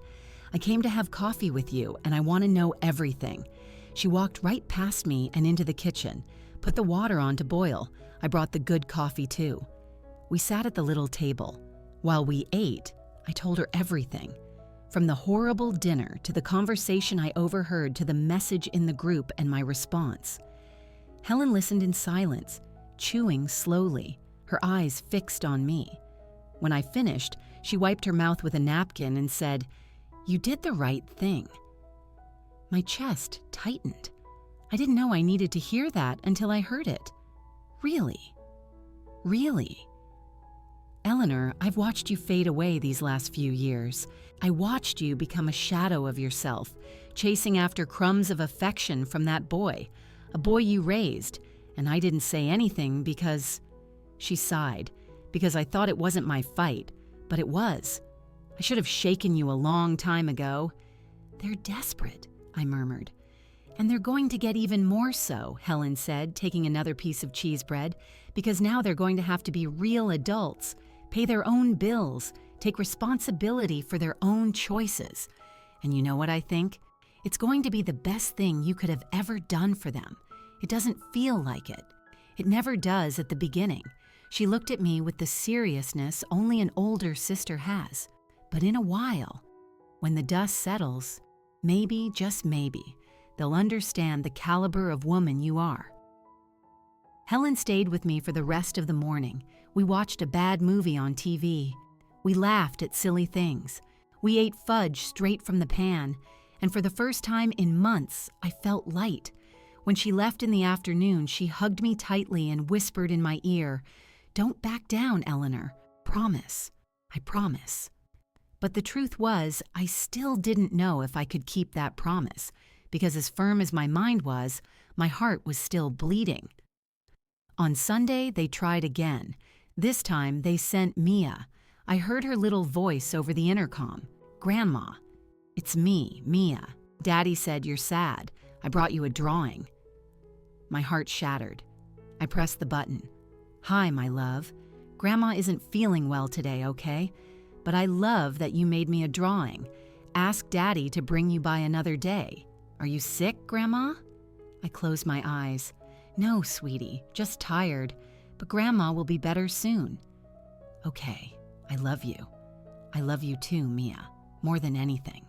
I came to have coffee with you, and I want to know everything. She walked right past me and into the kitchen, put the water on to boil. I brought the good coffee too. We sat at the little table. While we ate, I told her everything. From the horrible dinner to the conversation I overheard to the message in the group and my response. Helen listened in silence, chewing slowly, her eyes fixed on me. When I finished, she wiped her mouth with a napkin and said, "You did the right thing." My chest tightened. I didn't know I needed to hear that until I heard it. Really? Really? Eleanor, I've watched you fade away these last few years. I watched you become a shadow of yourself, chasing after crumbs of affection from that boy, a boy you raised, and I didn't say anything because... She sighed, because I thought it wasn't my fight, but it was. I should have shaken you a long time ago. They're desperate, I murmured. And they're going to get even more so, Helen said, taking another piece of cheese bread, because now they're going to have to be real adults, pay their own bills, take responsibility for their own choices. And you know what I think? It's going to be the best thing you could have ever done for them. It doesn't feel like it. It never does at the beginning. She looked at me with the seriousness only an older sister has. But in a while, when the dust settles, maybe, just maybe, they'll understand the caliber of woman you are. Helen stayed with me for the rest of the morning. We watched a bad movie on TV. We laughed at silly things. We ate fudge straight from the pan. And for the first time in months, I felt light. When she left in the afternoon, she hugged me tightly and whispered in my ear, "Don't back down, Eleanor. Promise. I promise." But the truth was, I still didn't know if I could keep that promise, because as firm as my mind was, my heart was still bleeding. On Sunday, they tried again. This time, they sent Mia. I heard her little voice over the intercom. "Grandma." "It's me, Mia. Daddy said you're sad. I brought you a drawing." My heart shattered. I pressed the button. "Hi, my love. Grandma isn't feeling well today, okay? But I love that you made me a drawing. Ask Daddy to bring you by another day. Are you sick, Grandma?" I closed my eyes. "No, sweetie, just tired. But Grandma will be better soon." "Okay, I love you. I love you too, Mia, more than anything."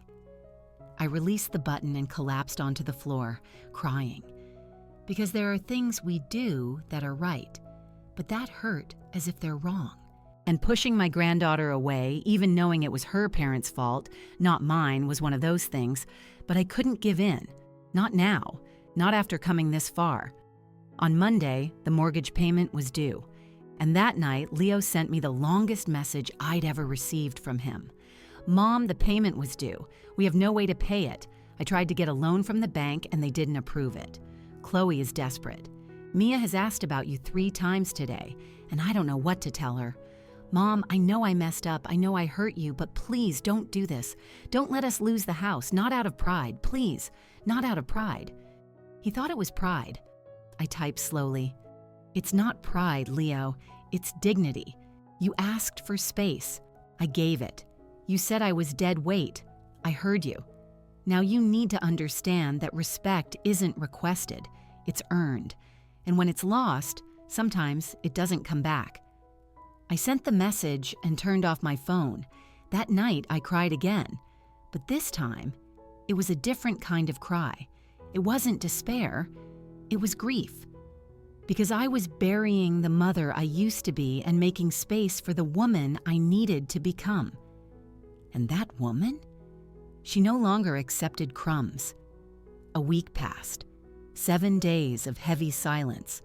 I released the button and collapsed onto the floor, crying. Because there are things we do that are right, but that hurt as if they're wrong. And pushing my granddaughter away, even knowing it was her parents' fault, not mine, was one of those things. But I couldn't give in. Not now. Not after coming this far. On Monday, the mortgage payment was due. And that night, Leo sent me the longest message I'd ever received from him. "Mom, the payment was due. We have no way to pay it. I tried to get a loan from the bank and they didn't approve it. Chloe is desperate. Mia has asked about you 3 times today, and I don't know what to tell her. Mom, I know I messed up. I know I hurt you, but please don't do this. Don't let us lose the house, not out of pride. Please, not out of pride." He thought it was pride. I typed slowly. "It's not pride, Leo. It's dignity. You asked for space. I gave it. You said I was dead weight. I heard you. Now you need to understand that respect isn't requested. It's earned. And when it's lost, sometimes it doesn't come back." I sent the message and turned off my phone. That night, I cried again. But this time, it was a different kind of cry. It wasn't despair. It was grief. Because I was burying the mother I used to be and making space for the woman I needed to become. And that woman? She no longer accepted crumbs. A week passed. 7 days of heavy silence.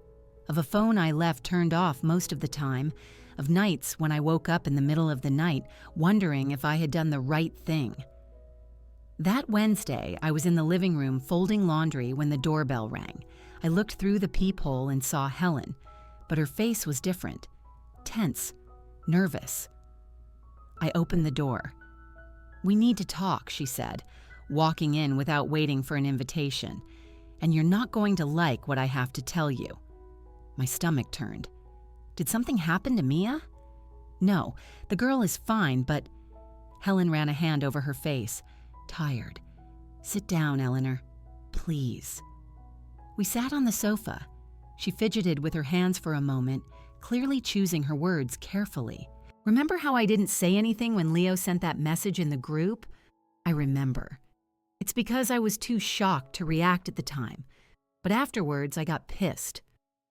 Of a phone I left turned off most of the time. Of nights when I woke up in the middle of the night wondering if I had done the right thing. That Wednesday, I was in the living room folding laundry when the doorbell rang. I looked through the peephole and saw Helen, but her face was different. Tense, nervous. I opened the door. "We need to talk," she said. walking in without waiting for an invitation. And you're not going to like what I have to tell you. My stomach turned. Did something happen to Mia? No, the girl is fine, but... Helen ran a hand over her face. Tired. Sit down, Eleanor. Please. We sat on the sofa. She fidgeted with her hands for a moment, clearly choosing her words carefully. Remember how I didn't say anything when Leo sent that message in the group? I remember. It's because I was too shocked to react at the time. But afterwards, I got pissed.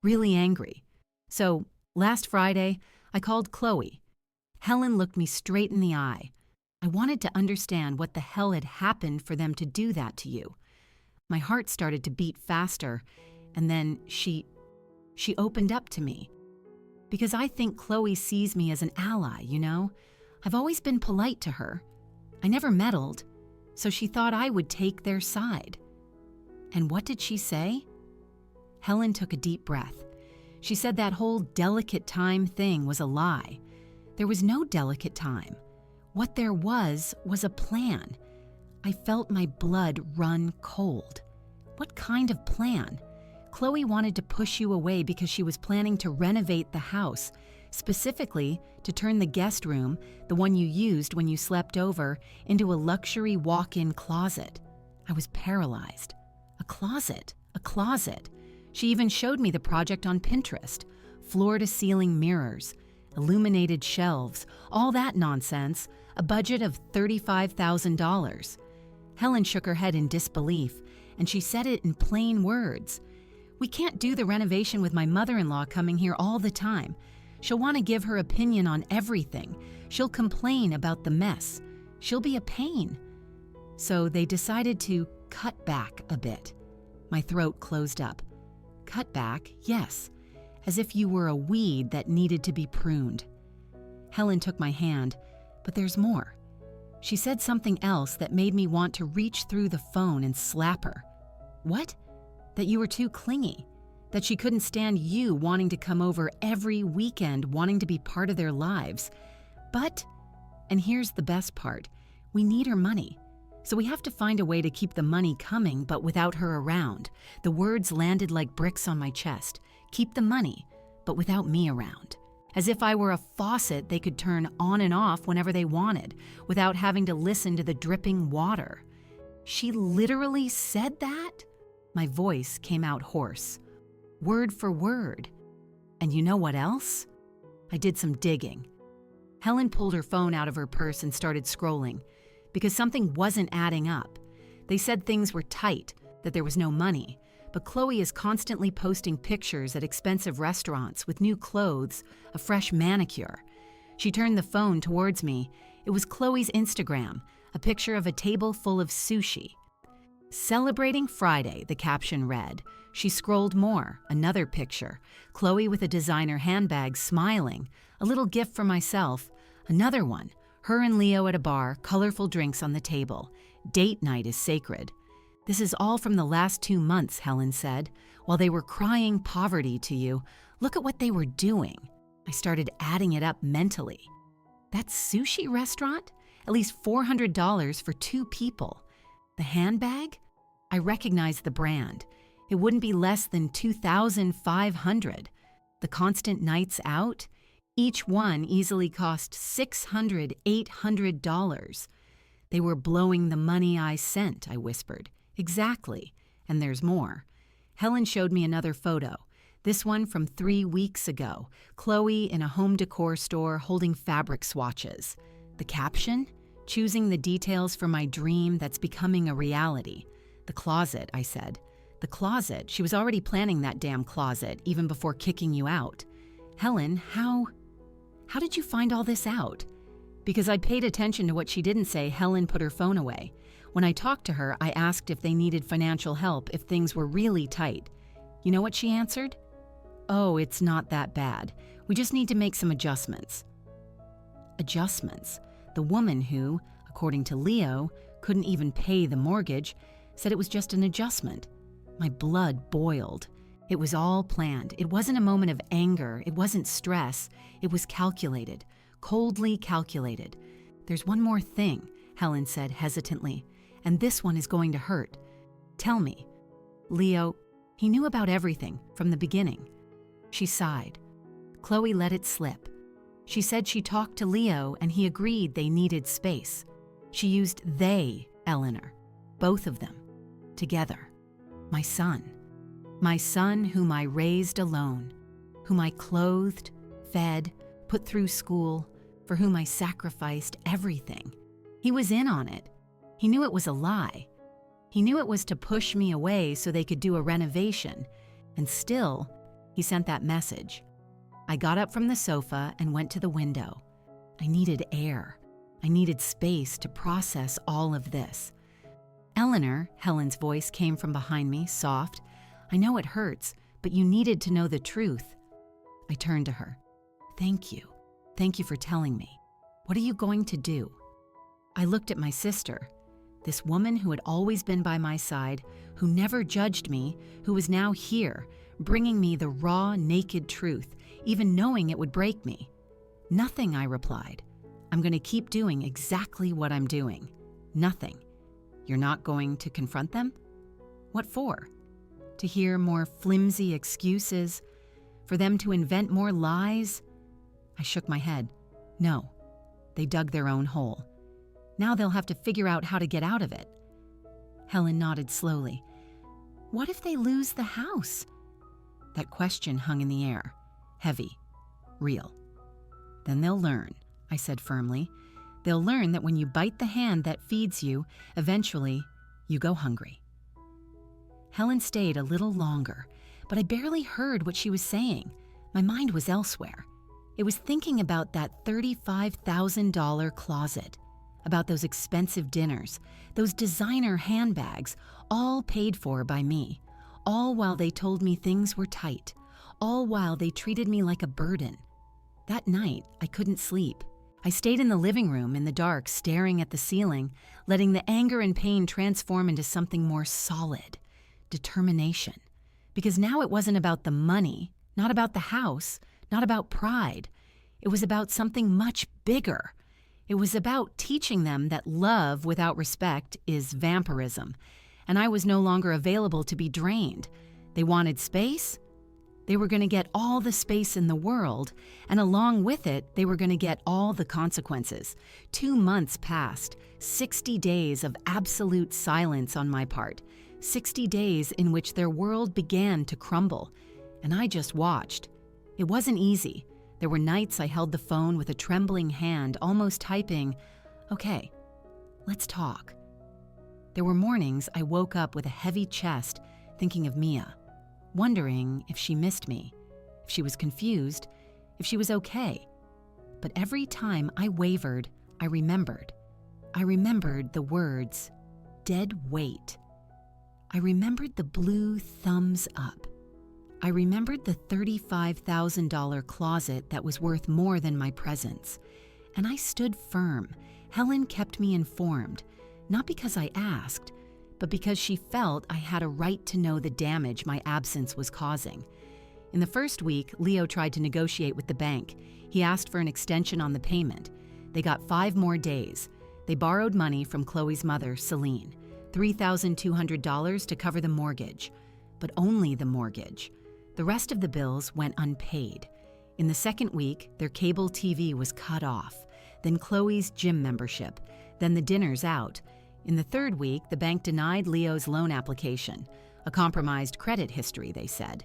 Really angry. So, last Friday, I called Chloe. Helen looked me straight in the eye. I wanted to understand what the hell had happened for them to do that to you. My heart started to beat faster, and then she opened up to me. Because I think Chloe sees me as an ally, you know? I've always been polite to her. I never meddled, so she thought I would take their side. And what did she say? Helen took a deep breath. She said that whole delicate time thing was a lie. There was no delicate time. What there was a plan. I felt my blood run cold. What kind of plan? Chloe wanted to push you away because she was planning to renovate the house, specifically to turn the guest room, the one you used when you slept over, into a luxury walk-in closet. I was paralyzed. A closet. She even showed me the project on Pinterest. Floor-to-ceiling mirrors, illuminated shelves, all that nonsense, a budget of $35,000. Helen shook her head in disbelief, and she said it in plain words. We can't do the renovation with my mother-in-law coming here all the time. She'll want to give her opinion on everything. She'll complain about the mess. She'll be a pain. So they decided to cut back a bit. My throat closed up. Cut back, yes, as if you were a weed that needed to be pruned. Helen took my hand, but there's more. She said something else that made me want to reach through the phone and slap her. What? That you were too clingy. That she couldn't stand you wanting to come over every weekend, wanting to be part of their lives. But, and here's the best part, we need her money. So we have to find a way to keep the money coming, but without her around. The words landed like bricks on my chest. Keep the money, but without me around. As if I were a faucet they could turn on and off whenever they wanted, without having to listen to the dripping water. She literally said that? My voice came out hoarse. Word for word. And you know what else? I did some digging. Helen pulled her phone out of her purse and started scrolling, because something wasn't adding up. They said things were tight, that there was no money, but Chloe is constantly posting pictures at expensive restaurants with new clothes, a fresh manicure. She turned the phone towards me. It was Chloe's Instagram, a picture of a table full of sushi. Celebrating Friday, the caption read. She scrolled more, another picture. Chloe with a designer handbag smiling, a little gift for myself, another one. Her and Leo at a bar, colorful drinks on the table. Date night is sacred. This is all from the last 2 months, Helen said. While they were crying poverty to you, look at what they were doing. I started adding it up mentally. That sushi restaurant? At least $400 for 2 people. The handbag? I recognized the brand. It wouldn't be less than $2,500. The constant nights out? Each one easily cost $600, $800. They were blowing the money I sent, I whispered. Exactly. And there's more. Helen showed me another photo. This one from 3 weeks ago. Chloe in a home decor store holding fabric swatches. The caption? Choosing the details for my dream that's becoming a reality. The closet, I said. The closet? She was already planning that damn closet, even before kicking you out. Helen, how did you find all this out? Because I paid attention to what she didn't say, Helen put her phone away. When I talked to her, I asked if they needed financial help if things were really tight. You know what she answered? Oh, it's not that bad. We just need to make some adjustments. Adjustments? The woman who, according to Leo, couldn't even pay the mortgage, said it was just an adjustment. My blood boiled. It was all planned. It wasn't a moment of anger. It wasn't stress. It was calculated, coldly calculated. There's one more thing, Helen said hesitantly, and this one is going to hurt. Tell me." Leo, he knew about everything from the beginning. She sighed. Chloe let it slip. She said she talked to Leo and he agreed they needed space. She used they, Eleanor, both of them, together. My son. My son whom I raised alone, whom I clothed, fed, put through school, for whom I sacrificed everything. He was in on it. He knew it was a lie. He knew it was to push me away so they could do a renovation. And still, he sent that message. I got up from the sofa and went to the window. I needed air. I needed space to process all of this. "Eleanor," Helen's voice came from behind me, soft. "I know it hurts, but you needed to know the truth." I turned to her. "Thank you. Thank you for telling me. What are you going to do?" I looked at my sister, this woman who had always been by my side, who never judged me, who was now here, bringing me the raw, naked truth, even knowing it would break me. "Nothing," I replied. "I'm going to keep doing exactly what I'm doing. Nothing." "You're not going to confront them?" "What for? To hear more flimsy excuses? For them to invent more lies?" I shook my head. "No. They dug their own hole. Now they'll have to figure out how to get out of it." Helen nodded slowly. "What if they lose the house?" That question hung in the air, heavy, real. "Then they'll learn," I said firmly. "They'll learn that when you bite the hand that feeds you, eventually you go hungry." Helen stayed a little longer, but I barely heard what she was saying. My mind was elsewhere. It was thinking about that $35,000 closet, about those expensive dinners, those designer handbags, all paid for by me, all while they told me things were tight, all while they treated me like a burden. That night, I couldn't sleep. I stayed in the living room in the dark, staring at the ceiling, letting the anger and pain transform into something more solid, determination. Because now it wasn't about the money, not about the house, not about pride. It was about something much bigger. It was about teaching them that love without respect is vampirism, and I was no longer available to be drained. They wanted space. They were going to get all the space in the world, and along with it, they were going to get all the consequences. 2 months passed, 60 days of absolute silence on my part, 60 days in which their world began to crumble, and I just watched. It wasn't easy. There were nights I held the phone with a trembling hand, almost typing, "Okay, let's talk." There were mornings I woke up with a heavy chest, thinking of Mia, wondering if she missed me, if she was confused, if she was okay. But every time I wavered, I remembered. I remembered the words, "dead weight." I remembered the blue thumbs up. I remembered the $35,000 closet that was worth more than my presence. And I stood firm. Helen kept me informed, not because I asked, but because she felt I had a right to know the damage my absence was causing. In the first week, Leo tried to negotiate with the bank. He asked for an extension on the payment. They got 5 more days. They borrowed money from Chloe's mother, Celine, $3,200 to cover the mortgage, but only the mortgage. The rest of the bills went unpaid. In the second week, their cable TV was cut off, then Chloe's gym membership, then the dinners out. In the third week, the bank denied Leo's loan application, a compromised credit history, they said.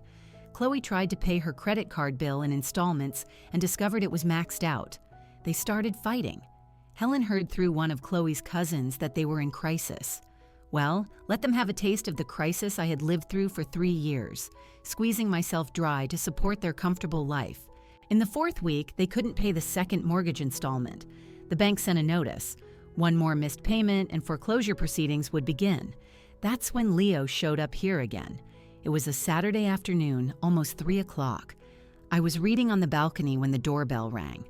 Chloe tried to pay her credit card bill in installments and discovered it was maxed out. They started fighting. Helen heard through one of Chloe's cousins that they were in crisis. Well, let them have a taste of the crisis I had lived through for 3 years, squeezing myself dry to support their comfortable life. In the fourth week, they couldn't pay the second mortgage installment. The bank sent a notice. 1 more missed payment and foreclosure proceedings would begin. That's when Leo showed up here again. It was a Saturday afternoon, almost 3 o'clock. I was reading on the balcony when the doorbell rang.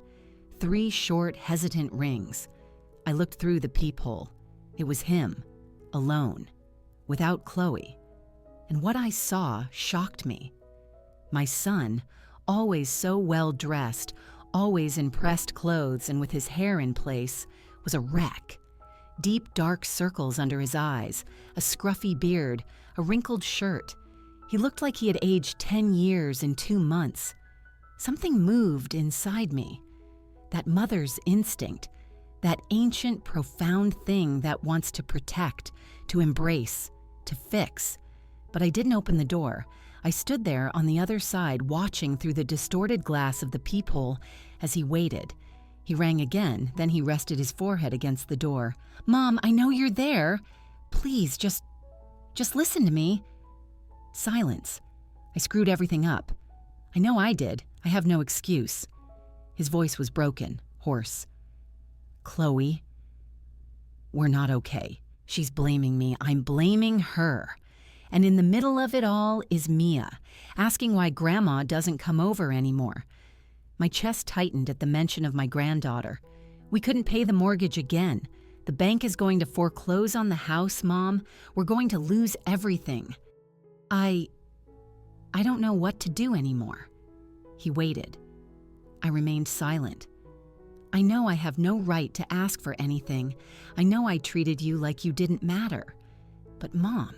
3 short, hesitant rings. I looked through the peephole. It was him. Alone, without Chloe. And what I saw shocked me. My son, always so well dressed, always in pressed clothes and with his hair in place, was a wreck. deep dark circles under his eyes, a scruffy beard, a wrinkled shirt. He looked like he had aged 10 years in 2 months. Something moved inside me. That mother's instinct, that ancient, profound thing that wants to protect, to embrace, to fix. But I didn't open the door. I stood there on the other side, watching through the distorted glass of the peephole as he waited. He rang again, then he rested his forehead against the door. "Mom, I know you're there. Please, just listen to me." Silence. I screwed everything up. I know I did. I have no excuse. His voice was broken, hoarse. "Chloe, we're not okay. She's blaming me. I'm blaming her. And in the middle of it all is Mia, asking why Grandma doesn't come over anymore." My chest tightened at the mention of my granddaughter. "We couldn't pay the mortgage again. The bank is going to foreclose on the house, Mom. We're going to lose everything. I don't know what to do anymore." He waited. I remained silent. "I know I have no right to ask for anything. I know I treated you like you didn't matter. But Mom,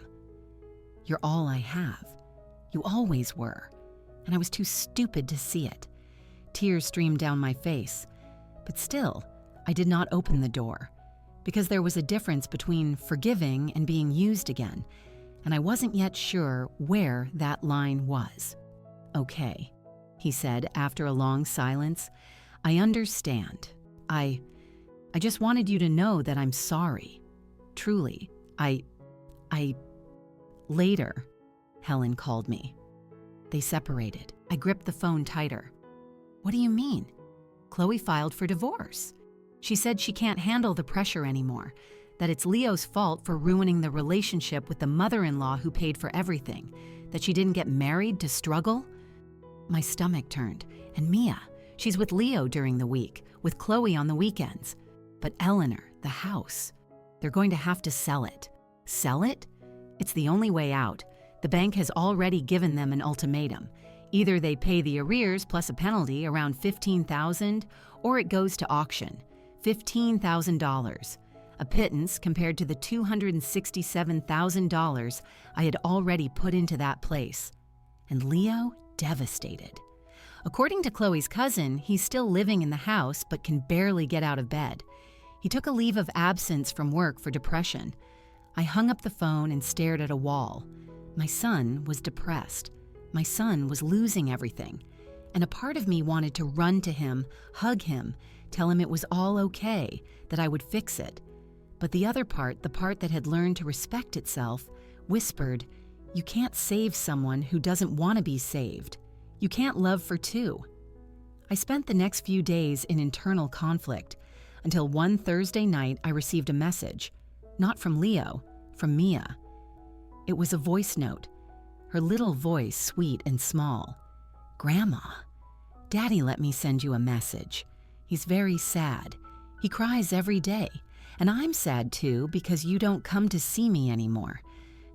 you're all I have. You always were. And I was too stupid to see it." Tears streamed down my face. But still, I did not open the door, because there was a difference between forgiving and being used again, and I wasn't yet sure where that line was. "Okay," he said after a long silence. "I understand. I just wanted you to know that I'm sorry. Truly, I... Later, Helen called me. They separated. I gripped the phone tighter. "What do you mean?" "Chloe filed for divorce. She said she can't handle the pressure anymore, that it's Leo's fault for ruining the relationship with the mother-in-law who paid for everything, that she didn't get married to struggle." My stomach turned. "And Mia, she's with Leo during the week, with Chloe on the weekends. But Eleanor, the house, they're going to have to sell it." "Sell it?" "It's the only way out. The bank has already given them an ultimatum. Either they pay the arrears plus a penalty around $15,000, or it goes to auction. $15,000. A pittance compared to the $267,000 I had already put into that place. And Leo, devastated. According to Chloe's cousin, he's still living in the house but can barely get out of bed. He took a leave of absence from work for depression. I hung up the phone and stared at a wall. My son was depressed. My son was losing everything. And a part of me wanted to run to him, hug him, tell him it was all okay, that I would fix it. But the other part, the part that had learned to respect itself, whispered, "You can't save someone who doesn't want to be saved. You can't love for two." I spent the next few days in internal conflict, until one Thursday night I received a message. Not from Leo, from Mia. It was a voice note. Her little voice sweet and small. "Grandma, Daddy let me send you a message. He's very sad. He cries every day. And I'm sad too because you don't come to see me anymore.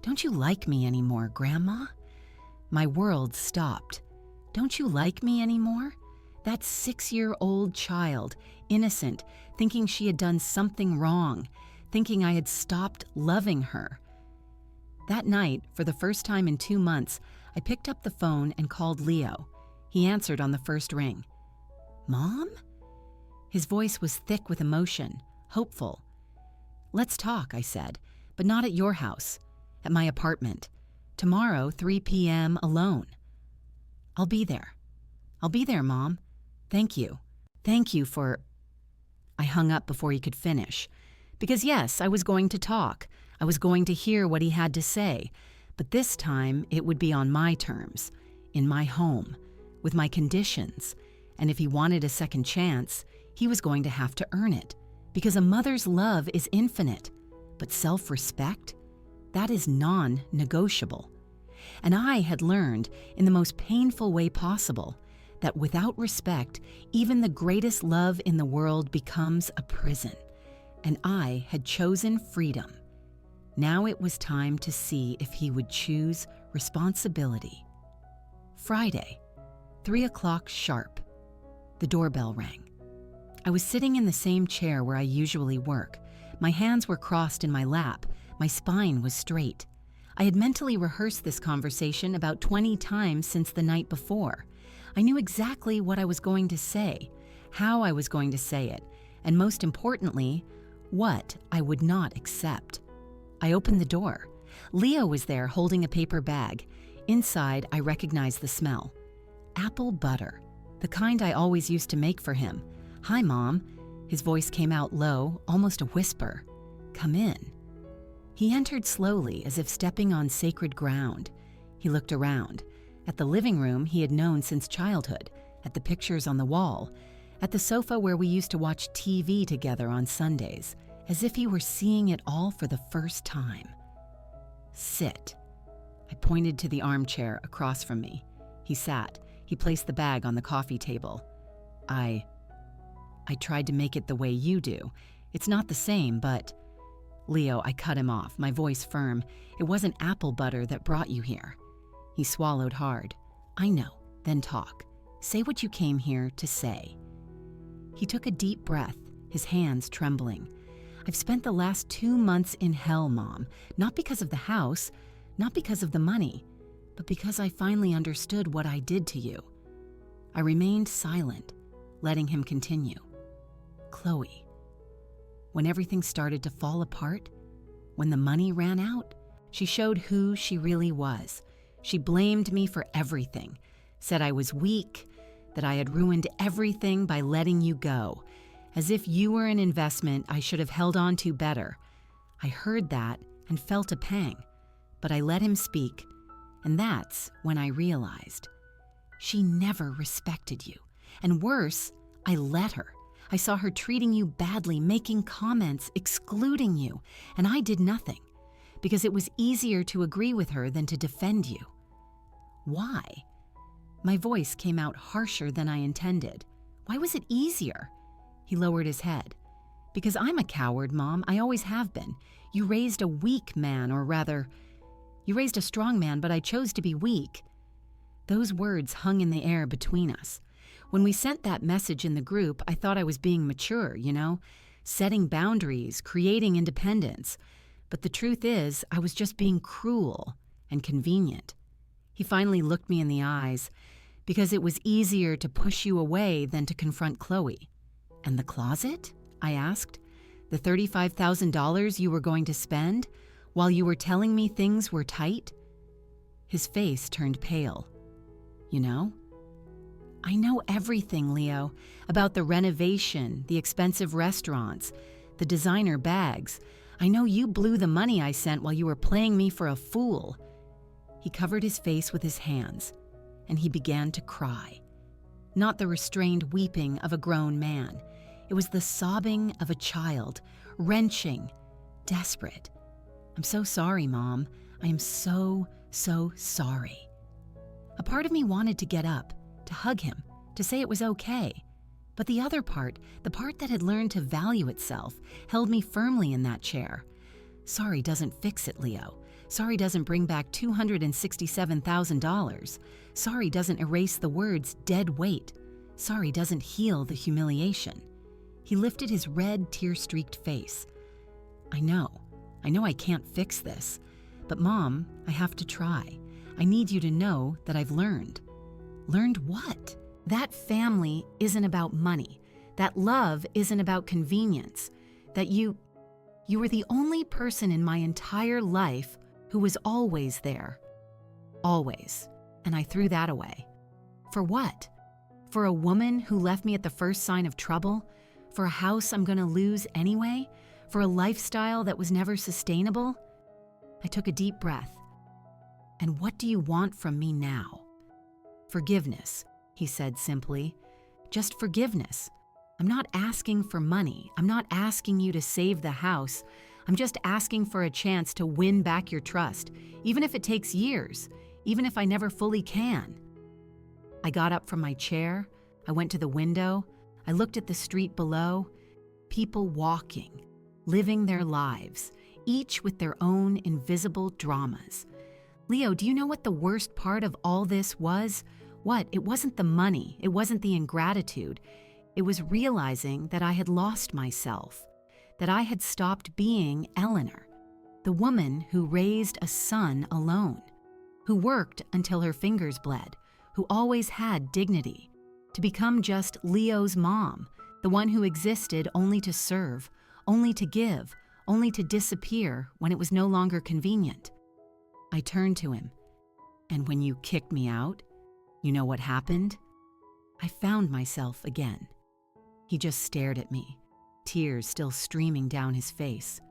Don't you like me anymore, Grandma?" My world stopped. Don't you like me anymore? That 6-year-old child, innocent, thinking she had done something wrong, thinking I had stopped loving her. That night, for the first time in 2 months, I picked up the phone and called Leo. He answered on the first ring. "Mom?" His voice was thick with emotion, hopeful. "Let's talk," I said, "but not at your house, at my apartment. Tomorrow, 3 p.m. alone." "I'll be there. I'll be there, Mom. Thank you. Thank you for..." I hung up before he could finish. Because yes, I was going to talk. I was going to hear what he had to say. But this time, it would be on my terms, in my home, with my conditions. And if he wanted a second chance, he was going to have to earn it. Because a mother's love is infinite. But self-respect? That is non-negotiable. And I had learned, in the most painful way possible, that without respect, even the greatest love in the world becomes a prison. And I had chosen freedom. Now it was time to see if he would choose responsibility. Friday, 3 o'clock sharp. The doorbell rang. I was sitting in the same chair where I usually work, My hands were crossed in my lap. My spine was straight. I had mentally rehearsed this conversation about 20 times since the night before. I knew exactly what I was going to say, how I was going to say it, and most importantly, what I would not accept. I opened the door. Leo was there holding a paper bag. Inside, I recognized the smell. Apple butter, the kind I always used to make for him. "Hi, Mom." His voice came out low, almost a whisper. "Come in." He entered slowly, as if stepping on sacred ground. He looked around. At the living room he had known since childhood, at the pictures on the wall, at the sofa where we used to watch TV together on Sundays, as if he were seeing it all for the first time. "Sit." I pointed to the armchair across from me. He sat. He placed the bag on the coffee table. I tried to make it the way you do. It's not the same, but... Leo, I cut him off, my voice firm. It wasn't apple butter that brought you here. He swallowed hard. "I know, then talk. Say what you came here to say." He took a deep breath, his hands trembling. "I've spent the last 2 months in hell, Mom, not because of the house, not because of the money, but because I finally understood what I did to you." I remained silent, letting him continue. "Chloe, when everything started to fall apart, when the money ran out, she showed who she really was. She blamed me for everything, said I was weak, that I had ruined everything by letting you go, as if you were an investment I should have held on to better. I heard that and felt a pang, but I let him speak, and that's when I realized. She never respected you, and worse, I let her. I saw her treating you badly, making comments, excluding you, and I did nothing, because it was easier to agree with her than to defend you. Why? My voice came out harsher than I intended. Why was it easier? He lowered his head. "Because I'm a coward, Mom. I always have been. You raised a weak man, or rather, you raised a strong man, but I chose to be weak." Those words hung in the air between us. When we sent that message in the group, I thought I was being mature, setting boundaries, creating independence. But the truth is, I was just being cruel and convenient. He finally looked me in the eyes, because it was easier to push you away than to confront Chloe. "And the closet?" I asked. "The $35,000 you were going to spend while you were telling me things were tight?" His face turned pale. "You know?" "I know everything, Leo, about the renovation, the expensive restaurants, the designer bags. I know you blew the money I sent while you were playing me for a fool." He covered his face with his hands, and he began to cry. Not the restrained weeping of a grown man. It was the sobbing of a child, wrenching, desperate. "I'm so sorry, Mom. I am so, so sorry." A part of me wanted to get up, to hug him, to say it was okay. But the other part, the part that had learned to value itself, held me firmly in that chair. Sorry doesn't fix it, Leo. Sorry doesn't bring back $267,000. Sorry doesn't erase the words dead weight. Sorry doesn't heal the humiliation. He lifted his red, tear-streaked face. I know I can't fix this. But Mom, I have to try. I need you to know that I've learned. Learned what? That family isn't about money. That love isn't about convenience. That you were the only person in my entire life who was always there. Always. And I threw that away. For what? For a woman who left me at the first sign of trouble? For a house I'm gonna lose anyway? For a lifestyle that was never sustainable? I took a deep breath. "And what do you want from me now?" "Forgiveness," he said simply. "Just forgiveness. I'm not asking for money. I'm not asking you to save the house. I'm just asking for a chance to win back your trust, even if it takes years, even if I never fully can." I got up from my chair. I went to the window. I looked at the street below. People walking, living their lives, each with their own invisible dramas. Leo, do you know what the worst part of all this was? What? It wasn't the money. It wasn't the ingratitude. It was realizing that I had lost myself, that I had stopped being Eleanor, the woman who raised a son alone, who worked until her fingers bled, who always had dignity, to become just Leo's mom, the one who existed only to serve, only to give, only to disappear when it was no longer convenient. I turned to him. And when you kicked me out, you know what happened? I found myself again. He just stared at me, tears still streaming down his face.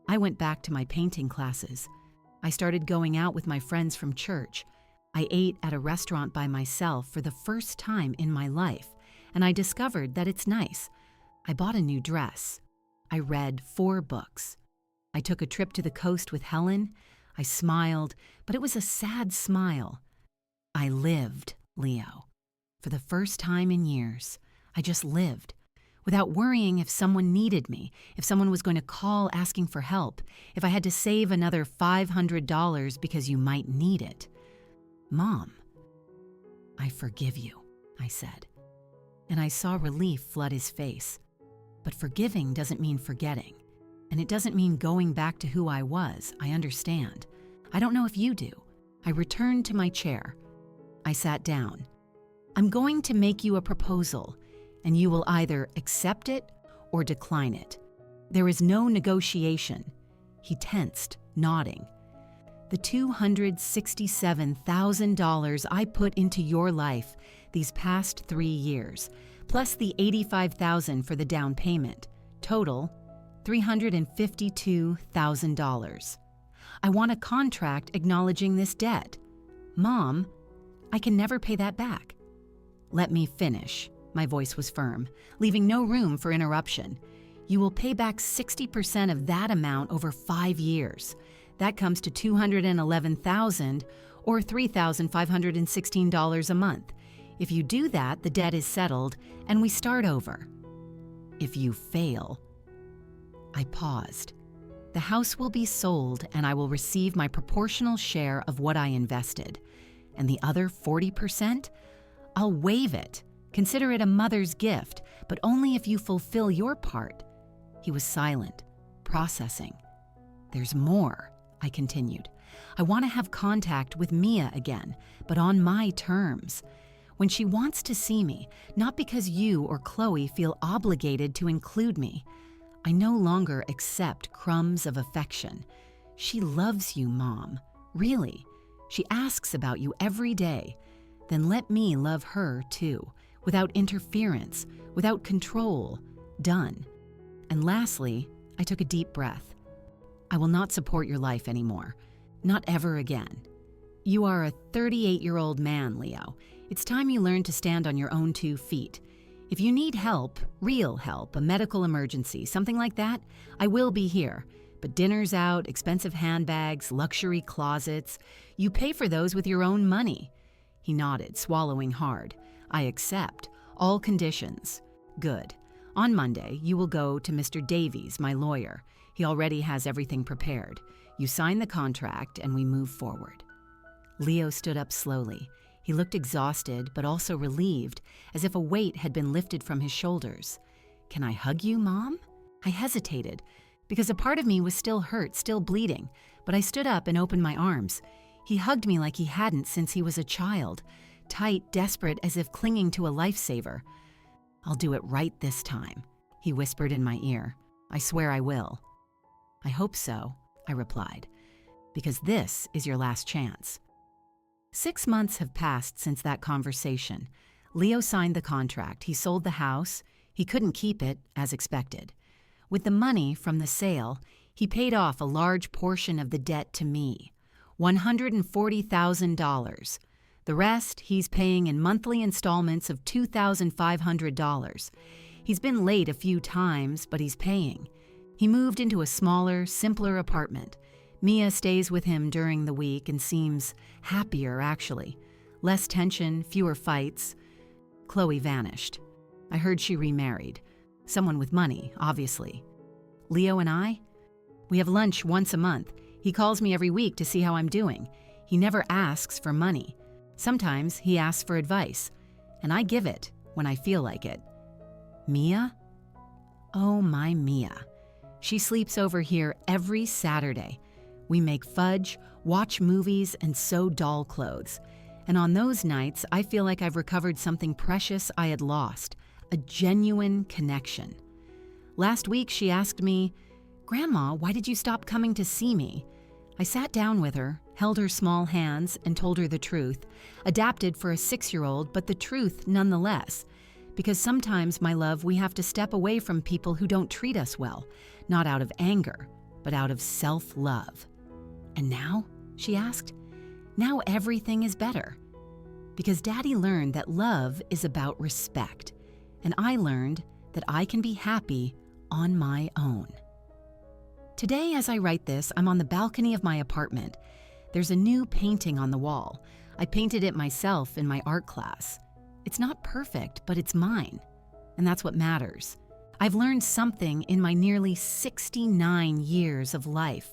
I went back to my painting classes. I started going out with my friends from church. I ate at a restaurant by myself for the first time in my life, and I discovered that it's nice. I bought a new dress. I read 4 books. I took a trip to the coast with Helen. I smiled, but it was a sad smile. I lived, Leo. For the first time in years, I just lived, without worrying if someone needed me, if someone was going to call asking for help, if I had to save another $500 because you might need it. Mom, I forgive you, I said. And I saw relief flood his face. But forgiving doesn't mean forgetting. And it doesn't mean going back to who I was, I understand. I don't know if you do. I returned to my chair. I sat down. I'm going to make you a proposal, and you will either accept it or decline it. There is no negotiation. He tensed, nodding. The $267,000 I put into your life these past 3 years, plus the $85,000 for the down payment, total $352,000. I want a contract acknowledging this debt. Mom, I can never pay that back. Let me finish. My voice was firm, leaving no room for interruption. You will pay back 60% of that amount over 5 years. That comes to $211,000 or $3,516 a month. If you do that, the debt is settled and we start over. If you fail, I paused. The house will be sold and I will receive my proportional share of what I invested. And the other 40%? I'll waive it. Consider it a mother's gift, but only if you fulfill your part. He was silent, processing. There's more, I continued. I want to have contact with Mia again, but on my terms. When she wants to see me, not because you or Chloe feel obligated to include me. I no longer accept crumbs of affection. She loves you, Mom. Really. She asks about you every day. Then let me love her, too, without interference, without control. Done. And lastly, I took a deep breath. I will not support your life anymore. Not ever again. You are a 38-year-old man, Leo. It's time you learn to stand on your own 2 feet. If you need help, real help, a medical emergency, something like that, I will be here. But dinners out, expensive handbags, luxury closets, you pay for those with your own money. He nodded, swallowing hard. I accept. All conditions. Good. On Monday, you will go to Mr. Davies, my lawyer. He already has everything prepared. You sign the contract and we move forward. Leo stood up slowly. He looked exhausted, but also relieved, as if a weight had been lifted from his shoulders. Can I hug you, Mom? I hesitated, because a part of me was still hurt, still bleeding, but I stood up and opened my arms. He hugged me like he hadn't since he was a child, tight, desperate, as if clinging to a lifesaver. I'll do it right this time, he whispered in my ear. I swear I will. I hope so, I replied, because this is your last chance. 6 months have passed since that conversation. Leo signed the contract. He sold the house. He couldn't keep it, as expected. With the money from the sale, he paid off a large portion of the debt to me, $140,000. The rest he's paying in monthly installments of $2,500. He's been late a few times, but he's paying. He moved into a smaller, simpler apartment. Mia stays with him during the week and seems happier, actually. Less tension, fewer fights. Chloe vanished. I heard she remarried. Someone with money, obviously. Leo and I? We have lunch once a month. He calls me every week to see how I'm doing. He never asks for money. Sometimes he asks for advice, and I give it when I feel like it. Mia? Oh, my Mia. She sleeps over here every Saturday. We make fudge, watch movies, and sew doll clothes. And on those nights, I feel like I've recovered something precious I had lost, a genuine connection. Last week, she asked me, "Grandma, why did you stop coming to see me?" I sat down with her, held her small hands, and told her the truth, adapted for a 6-year-old, but the truth nonetheless. Because sometimes, my love, we have to step away from people who don't treat us well, not out of anger, but out of self-love. "And now?" she asked. "Now everything is better." Because Daddy learned that love is about respect, and I learned that I can be happy on my own. Today, as I write this, I'm on the balcony of my apartment. There's a new painting on the wall. I painted it myself in my art class. It's not perfect, but it's mine, and that's what matters. I've learned something in my nearly 69 years of life.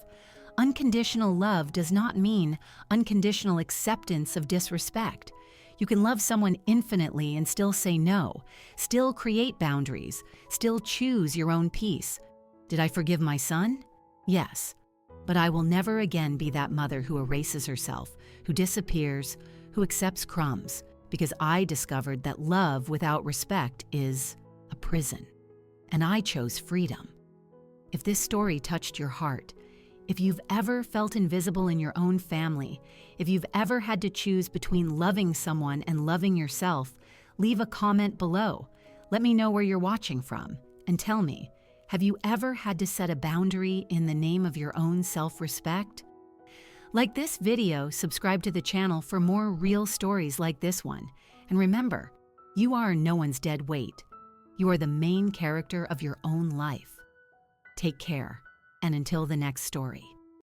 Unconditional love does not mean unconditional acceptance of disrespect. You can love someone infinitely and still say no, still create boundaries, still choose your own peace. Did I forgive my son? Yes. But I will never again be that mother who erases herself, who disappears, who accepts crumbs, because I discovered that love without respect is a prison. And I chose freedom. If this story touched your heart, if you've ever felt invisible in your own family, if you've ever had to choose between loving someone and loving yourself, leave a comment below. Let me know where you're watching from, and tell me, have you ever had to set a boundary in the name of your own self-respect? Like this video, subscribe to the channel for more real stories like this one. And remember, you are no one's dead weight. You are the main character of your own life. Take care, and until the next story.